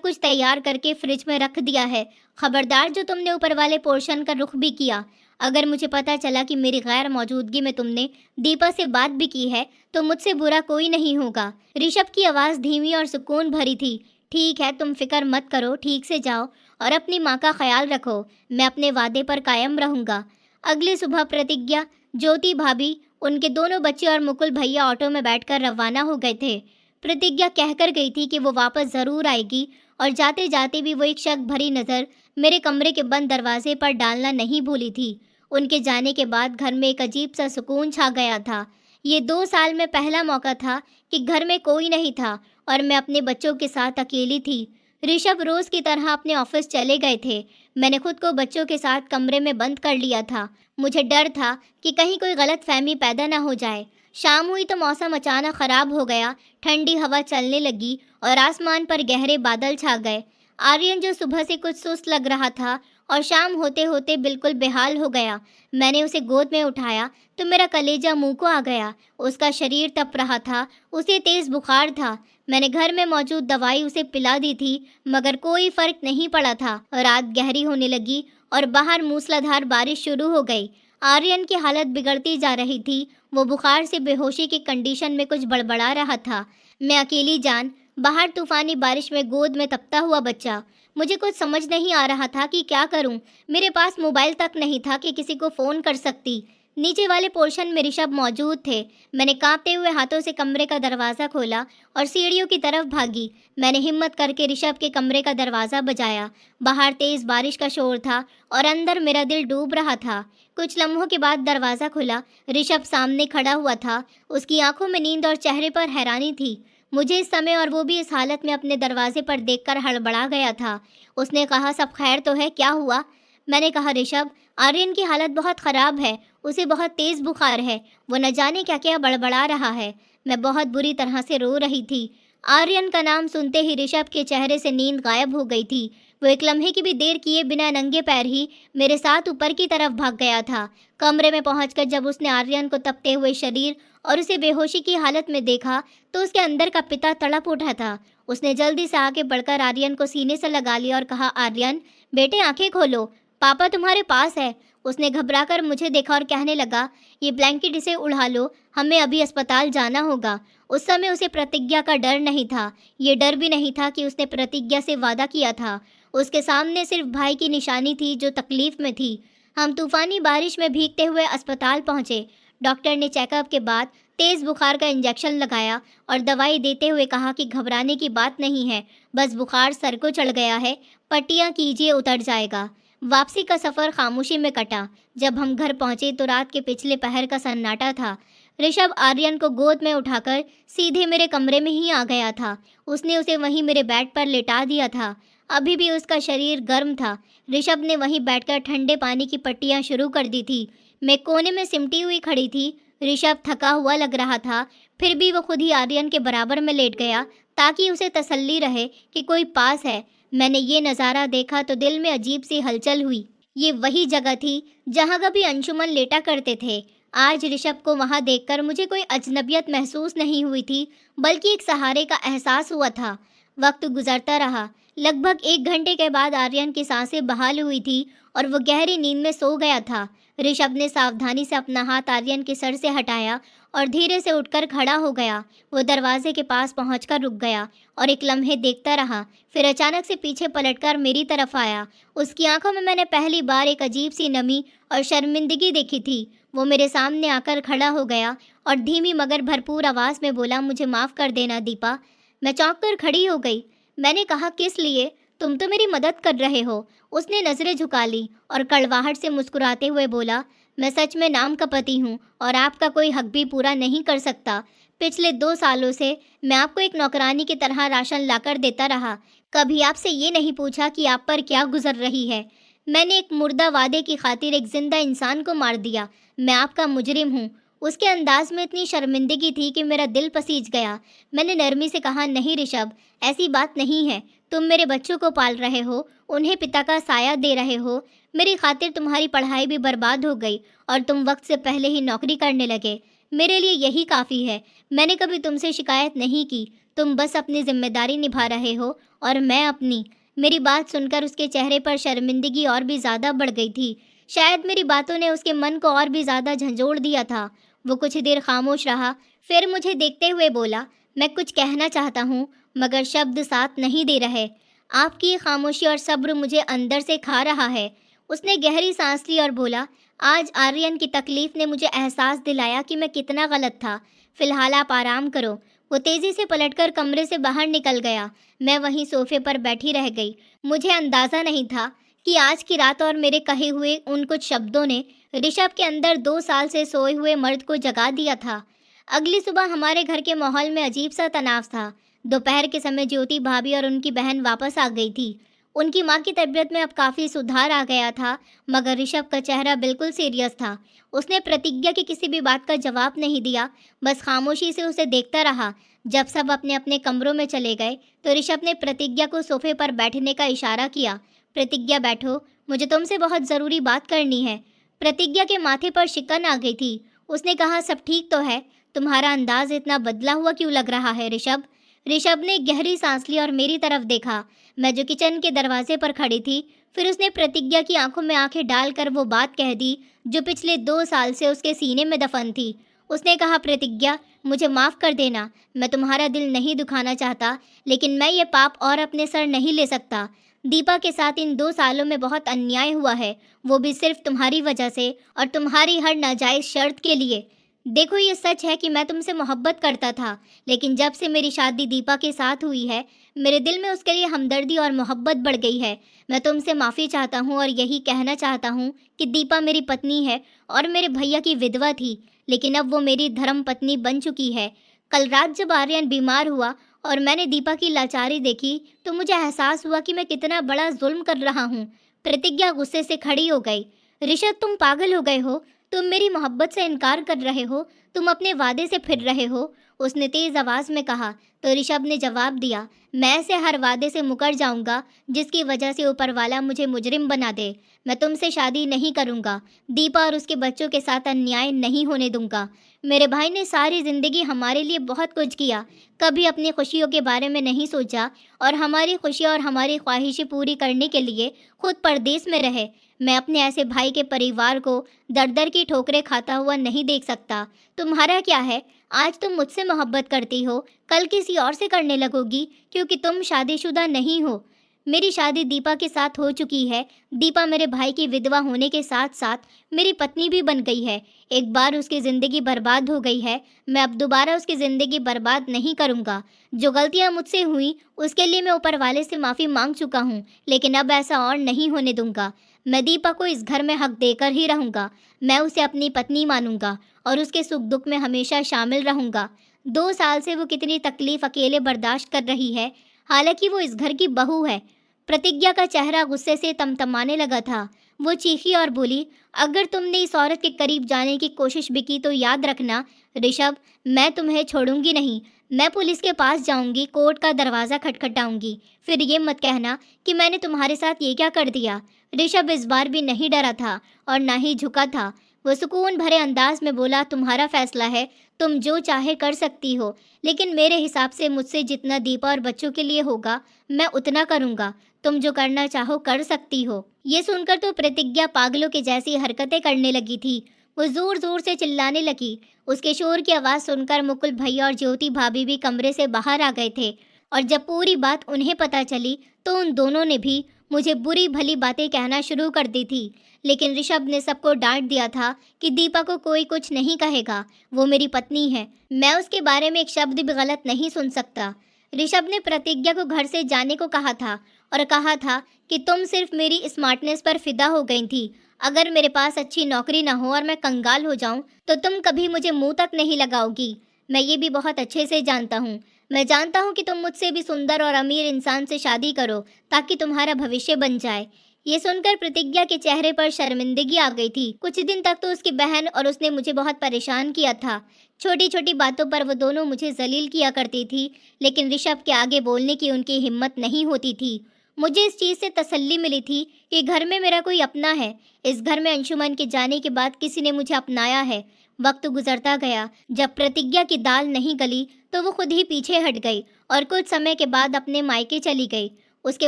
कुछ तैयार करके फ्रिज में रख दिया है। खबरदार, जो तुमने ऊपर वाले पोर्शन का रुख भी किया, अगर मुझे पता चला कि मेरी गैर मौजूदगी में तुमने दीपा से बात भी की है, तो मुझसे बुरा कोई नहीं होगा। ऋषभ की आवाज़ धीमी और सुकून भरी थी। ठीक है, तुम फिक्र मत करो, ठीक से जाओ और अपनी माँ का ख्याल रखो। मैं अपने वादे पर कायम रहूँगा। अगली सुबह प्रतिज्ञा, ज्योति भाभी, उनके दोनों बच्चे और मुकुल भैया ऑटो में बैठकर रवाना हो गए थे। प्रतिज्ञा कहकर गई थी कि वो वापस ज़रूर आएगी, और जाते जाते भी वो एक शक भरी नज़र मेरे कमरे के बंद दरवाजे पर डालना नहीं भूली थी। उनके जाने के बाद घर में एक अजीब सा सुकून छा गया था। ये 2 साल में पहला मौका था कि घर में कोई नहीं था और मैं अपने बच्चों के साथ अकेली थी। ऋषभ रोज़ की तरह अपने ऑफिस चले गए थे। मैंने खुद को बच्चों के साथ कमरे में बंद कर लिया था। मुझे डर था कि कहीं कोई गलत फहमी पैदा ना हो जाए। शाम हुई तो मौसम अचानक ख़राब हो गया। ठंडी हवा चलने लगी और आसमान पर गहरे बादल छा गए। आर्यन, जो सुबह से कुछ सुस्त लग रहा था और शाम होते होते बिल्कुल बेहाल हो गया, मैंने उसे गोद में उठाया तो मेरा कलेजा मुंह को आ गया। उसका शरीर तप रहा था, उसे तेज़ बुखार था। मैंने घर में मौजूद दवाई उसे पिला दी थी, मगर कोई फ़र्क नहीं पड़ा था। रात गहरी होने लगी और बाहर मूसलाधार बारिश शुरू हो गई। आर्यन की हालत बिगड़ती जा रही थी। वो बुखार से बेहोशी की कंडीशन में कुछ बड़बड़ा रहा था। मैं अकेली जान, बाहर तूफानी बारिश में गोद में तपता हुआ बच्चा। मुझे कुछ समझ नहीं आ रहा था कि क्या करूं। मेरे पास मोबाइल तक नहीं था कि किसी को फ़ोन कर सकती। नीचे वाले पोर्शन में ऋषभ मौजूद थे। मैंने कांपते हुए हाथों से कमरे का दरवाज़ा खोला और सीढ़ियों की तरफ भागी। मैंने हिम्मत करके ऋषभ के कमरे का दरवाज़ा बजाया। बाहर तेज़ बारिश का शोर था और अंदर मेरा दिल डूब रहा था। कुछ लम्हों के बाद दरवाज़ा खुला। ऋषभ सामने खड़ा हुआ था। उसकी आंखों में नींद और चेहरे पर हैरानी थी। मुझे इस समय और वो भी इस हालत में अपने दरवाजे पर देखकर हड़बड़ा गया था। उसने कहा, सब खैर तो है, क्या हुआ? मैंने कहा, ऋषभ, आर्यन की हालत बहुत ख़राब है। उसे बहुत तेज़ बुखार है। वो न जाने क्या क्या बड़बड़ा रहा है। मैं बहुत बुरी तरह से रो रही थी। आर्यन का नाम सुनते ही ऋषभ के चेहरे से नींद गायब हो गई थी। वो एक लम्हे की भी देर किए बिना नंगे पैर ही मेरे साथ ऊपर की तरफ भाग गया था। कमरे में पहुंचकर जब उसने आर्यन को तपते हुए शरीर और उसे बेहोशी की हालत में देखा, तो उसके अंदर का पिता तड़प उठा था। उसने जल्दी से आके बढ़कर आर्यन को सीने से लगा लिया और कहा, आर्यन बेटे, आंखें खोलो, पापा तुम्हारे पास है। उसने घबराकर मुझे देखा और कहने लगा, ये ब्लैंकेट इसे उड़ा लो, हमें अभी अस्पताल जाना होगा। उस समय उसे प्रतिज्ञा का डर नहीं था। ये डर भी नहीं था कि उसने प्रतिज्ञा से वादा किया था। उसके सामने सिर्फ भाई की निशानी थी, जो तकलीफ में थी। हम तूफानी बारिश में भीगते हुए अस्पताल पहुंचे। डॉक्टर ने चेकअप के बाद तेज़ बुखार का इंजेक्शन लगाया और दवाई देते हुए कहा कि घबराने की बात नहीं है, बस बुखार सर को चढ़ गया है, पट्टियाँ कीजिए, उतर जाएगा। वापसी का सफ़र खामोशी में कटा। जब हम घर पहुंचे तो रात के पिछले पहर का सन्नाटा था। ऋषभ आर्यन को गोद में उठाकर सीधे मेरे कमरे में ही आ गया था। उसने उसे वहीं मेरे बेड पर लेटा दिया था। अभी भी उसका शरीर गर्म था। ऋषभ ने वहीं बैठकर ठंडे पानी की पट्टियाँ शुरू कर दी थी। मैं कोने में सिमटी हुई खड़ी थी। ऋषभ थका हुआ लग रहा था, फिर भी वो खुद ही आर्यन के बराबर में लेट गया, ताकि उसे तसल्ली रहे कि कोई पास है। मैंने ये नज़ारा देखा तो दिल में अजीब सी हलचल हुई। ये वही जगह थी जहाँ कभी अंशुमन लेटा करते थे। आज ऋषभ को वहाँ देखकर मुझे कोई अजनबियत महसूस नहीं हुई थी, बल्कि एक सहारे का एहसास हुआ था। वक्त गुजरता रहा। लगभग 1 घंटे के बाद आर्यन की सांसें बहाल हुई थी और वो गहरी नींद में सो गया था। ऋषभ ने सावधानी से अपना हाथ आर्यन के सर से हटाया और धीरे से उठकर खड़ा हो गया। वो दरवाजे के पास पहुंचकर रुक गया और एक लम्हे देखता रहा, फिर अचानक से पीछे पलटकर मेरी तरफ आया। उसकी आंखों में मैंने पहली बार एक अजीब सी नमी और शर्मिंदगी देखी थी। वो मेरे सामने आकर खड़ा हो गया और धीमी मगर भरपूर आवाज़ में बोला, मुझे माफ़ कर देना दीपा। मैं चौंक कर खड़ी हो गई। मैंने कहा, किस लिए? तुम तो मेरी मदद कर रहे हो। उसने नज़रें झुका ली और कड़वाहट से मुस्कुराते हुए बोला, मैं सच में नाम का पति हूँ और आपका कोई हक भी पूरा नहीं कर सकता। पिछले 2 सालों से मैं आपको एक नौकरानी की तरह राशन लाकर देता रहा। कभी आपसे ये नहीं पूछा कि आप पर क्या गुजर रही है। मैंने एक मुर्दा वादे की खातिर एक जिंदा इंसान को मार दिया। मैं आपका मुजरिम हूँ। उसके अंदाज में इतनी शर्मिंदगी थी कि मेरा दिल पसीज गया। मैंने नरमी से कहा, नहीं ऋषभ, ऐसी बात नहीं है। तुम मेरे बच्चों को पाल रहे हो, उन्हें पिता का साया दे रहे हो। मेरी खातिर तुम्हारी पढ़ाई भी बर्बाद हो गई और तुम वक्त से पहले ही नौकरी करने लगे। मेरे लिए यही काफ़ी है। मैंने कभी तुमसे शिकायत नहीं की। तुम बस अपनी जिम्मेदारी निभा रहे हो और मैं अपनी। मेरी बात सुनकर उसके चेहरे पर शर्मिंदगी और भी ज़्यादा बढ़ गई थी। शायद मेरी बातों ने उसके मन को और भी ज़्यादा झंझोड़ दिया था। वो कुछ देर खामोश रहा, फिर मुझे देखते हुए बोला, मैं कुछ कहना चाहता हूँ मगर शब्द साथ नहीं दे रहे। आपकी ये खामोशी और सब्र मुझे अंदर से खा रहा है। उसने गहरी सांस ली और बोला, आज आर्यन की तकलीफ ने मुझे एहसास दिलाया कि मैं कितना गलत था। फिलहाल आप आराम करो। वो तेजी से पलटकर कमरे से बाहर निकल गया। मैं वहीं सोफे पर बैठी रह गई। मुझे अंदाज़ा नहीं था कि आज की रात और मेरे कहे हुए उन कुछ शब्दों ने ऋषभ के अंदर 2 साल से सोए हुए मर्द को जगा दिया था। अगली सुबह हमारे घर के माहौल में अजीब सा तनाव था। दोपहर के समय ज्योति भाभी और उनकी बहन वापस आ गई थी। उनकी माँ की तबीयत में अब काफ़ी सुधार आ गया था, मगर ऋषभ का चेहरा बिल्कुल सीरियस था। उसने प्रतिज्ञा की किसी भी बात का जवाब नहीं दिया, बस खामोशी से उसे देखता रहा। जब सब अपने अपने कमरों में चले गए तो ऋषभ ने प्रतिज्ञा को सोफे पर बैठने का इशारा किया। प्रतिज्ञा, बैठो, मुझे तुमसे बहुत ज़रूरी बात करनी है। प्रतिज्ञा के माथे पर शिकन आ गई थी। उसने कहा, सब ठीक तो है? तुम्हारा अंदाज इतना बदला हुआ क्यों लग रहा है ऋषभ? ऋषभ ने गहरी सांस ली और मेरी तरफ देखा, मैं जो किचन के दरवाजे पर खड़ी थी। फिर उसने प्रतिज्ञा की आंखों में आंखें डालकर वो बात कह दी जो पिछले 2 साल से उसके सीने में दफन थी। उसने कहा, प्रतिज्ञा, मुझे माफ़ कर देना। मैं तुम्हारा दिल नहीं दुखाना चाहता, लेकिन मैं ये पाप और अपने सर नहीं ले सकता। दीपा के साथ इन 2 सालों में बहुत अन्याय हुआ है, वो भी सिर्फ तुम्हारी वजह से और तुम्हारी हर नाजायज़ शर्त के लिए। देखो, ये सच है कि मैं तुमसे मोहब्बत करता था, लेकिन जब से मेरी शादी दीपा के साथ हुई है, मेरे दिल में उसके लिए हमदर्दी और मोहब्बत बढ़ गई है। मैं तुमसे माफ़ी चाहता हूँ और यही कहना चाहता हूँ कि दीपा मेरी पत्नी है और मेरे भैया की विधवा थी, लेकिन अब वो मेरी धर्म पत्नी बन चुकी है। कल रात जब आर्यन बीमार हुआ और मैंने दीपा की लाचारी देखी तो मुझे एहसास हुआ कि मैं कितना बड़ा जुल्म कर रहा हूँ। प्रतिज्ञा गुस्से से खड़ी हो गई। ऋषभ, तुम पागल हो गए हो। तुम मेरी मोहब्बत से इनकार कर रहे हो। तुम अपने वादे से फिर रहे हो, उसने तेज़ आवाज़ में कहा। तो ऋषभ ने जवाब दिया, मैं ऐसे हर वादे से मुकर जाऊंगा जिसकी वजह से ऊपर वाला मुझे मुजरिम बना दे। मैं तुमसे शादी नहीं करूंगा। दीपा और उसके बच्चों के साथ अन्याय नहीं होने दूंगा। मेरे भाई ने सारी ज़िंदगी हमारे लिए बहुत कुछ किया, कभी अपनी खुशियों के बारे में नहीं सोचा और हमारी खुशियाँ और हमारी ख्वाहिशें पूरी करने के लिए खुद परदेश में रहे। मैं अपने ऐसे भाई के परिवार को दर दर की ठोकरें खाता हुआ नहीं देख सकता। तुम्हारा क्या है? आज तुम मुझसे मोहब्बत करती हो, कल किसी और से करने लगोगी क्योंकि तुम शादीशुदा नहीं हो। मेरी शादी दीपा के साथ हो चुकी है। दीपा मेरे भाई की विधवा होने के साथ साथ मेरी पत्नी भी बन गई है। एक बार उसकी ज़िंदगी बर्बाद हो गई है, मैं अब दोबारा उसकी ज़िंदगी बर्बाद नहीं करूँगा। जो गलतियाँ मुझसे हुई उसके लिए मैं ऊपर वाले से माफ़ी मांग चुका हूँ, लेकिन अब ऐसा और नहीं होने दूँगा। मैं दीपा को इस घर में हक देकर ही रहूँगा। मैं उसे अपनी पत्नी मानूंगा और उसके सुख दुख में हमेशा शामिल रहूँगा। 2 साल से वो कितनी तकलीफ़ अकेले बर्दाश्त कर रही है, हालांकि वो इस घर की बहू है। प्रतिज्ञा का चेहरा गुस्से से तमतमाने लगा था। वो चीखी और बोली, अगर तुमने इस औरत के करीब जाने की कोशिश भी की तो याद रखना ऋषभ, मैं तुम्हें छोड़ूंगी नहीं। मैं पुलिस के पास जाऊंगी, कोर्ट का दरवाज़ा खटखटाऊंगी। फिर ये मत कहना कि मैंने तुम्हारे साथ ये क्या कर दिया। ऋषभ इस बार भी नहीं डरा था और ना ही झुका था। वो सुकून भरे अंदाज में बोला, तुम्हारा फैसला है, तुम जो चाहे कर सकती हो, लेकिन मेरे हिसाब से मुझसे जितना दीपा और बच्चों के लिए होगा मैं उतना करूँगा। तुम जो करना चाहो कर सकती हो। ये सुनकर तो प्रतिज्ञा पागलों के जैसी हरकतें करने लगी थी। वो जोर जोर से चिल्लाने लगी। उसके शोर की आवाज़ सुनकर मुकुल भैया और ज्योति भाभी भी कमरे से बाहर आ गए थे और जब पूरी बात उन्हें पता चली तो उन दोनों ने भी मुझे बुरी भली बातें कहना शुरू कर दी थी। लेकिन ऋषभ ने सबको डांट दिया था कि दीपा को कोई कुछ नहीं कहेगा, वो मेरी पत्नी है, मैं उसके बारे में एक शब्द भी गलत नहीं सुन सकता। ऋषभ ने प्रतिज्ञा को घर से जाने को कहा था और कहा था कि तुम सिर्फ मेरी स्मार्टनेस पर फिदा हो गई थी। अगर मेरे पास अच्छी नौकरी ना हो और मैं कंगाल हो जाऊं तो तुम कभी मुझे मुंह तक नहीं लगाओगी। मैं ये भी बहुत अच्छे से जानता हूँ। मैं जानता हूँ कि तुम मुझसे भी सुंदर और अमीर इंसान से शादी करो ताकि तुम्हारा भविष्य बन जाए। ये सुनकर प्रतिज्ञा के चेहरे पर शर्मिंदगी आ गई थी। कुछ दिन तक तो उसकी बहन और उसने मुझे बहुत परेशान किया था। छोटी छोटी बातों पर वो दोनों मुझे जलील किया करती थी, लेकिन ऋषभ के आगे बोलने की उनकी हिम्मत नहीं होती थी। मुझे इस चीज़ से तसल्ली मिली थी कि घर में मेरा कोई अपना है। इस घर में अंशुमन के जाने के बाद किसी ने मुझे अपनाया है। वक्त गुजरता गया। जब प्रतिज्ञा की दाल नहीं गली तो वो खुद ही पीछे हट गई और कुछ समय के बाद अपने मायके चली गई। उसके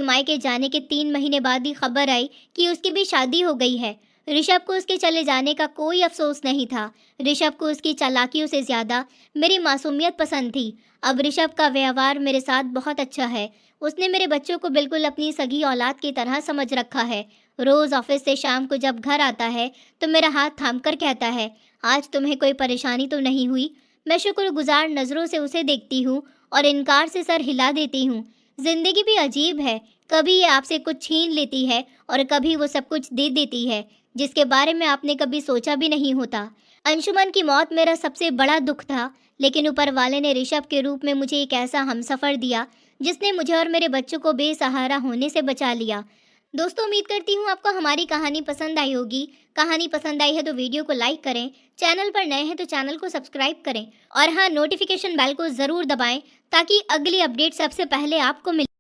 मायके जाने के 3 महीने बाद ही खबर आई कि उसकी भी शादी हो गई है। ऋषभ को उसके चले जाने का कोई अफसोस नहीं था। ऋषभ को उसकी चालाकियों से ज़्यादा मेरी मासूमियत पसंद थी। अब ऋषभ का व्यवहार मेरे साथ बहुत अच्छा है। उसने मेरे बच्चों को बिल्कुल अपनी सगी औलाद की तरह समझ रखा है। रोज़ ऑफिस से शाम को जब घर आता है तो मेरा हाथ थाम कर कहता है, आज तुम्हें कोई परेशानी तो नहीं हुई? मैं शुक्रगुजार नज़रों से उसे देखती हूँ और इनकार से सर हिला देती हूँ। जिंदगी भी अजीब है, कभी ये आपसे कुछ छीन लेती है और कभी वो सब कुछ दे देती है जिसके बारे में आपने कभी सोचा भी नहीं होता। अंशुमन की मौत मेरा सबसे बड़ा दुख था, लेकिन ऊपर वाले ने ऋषभ के रूप में मुझे एक ऐसा हमसफर दिया जिसने मुझे और मेरे बच्चों को बेसहारा होने से बचा लिया। दोस्तों, उम्मीद करती हूँ आपको हमारी कहानी पसंद आई होगी। कहानी पसंद आई है तो वीडियो को लाइक करें, चैनल पर नए हैं तो चैनल को सब्सक्राइब करें और हाँ, नोटिफिकेशन बेल को ज़रूर दबाएं ताकि अगली अपडेट सबसे पहले आपको मिले।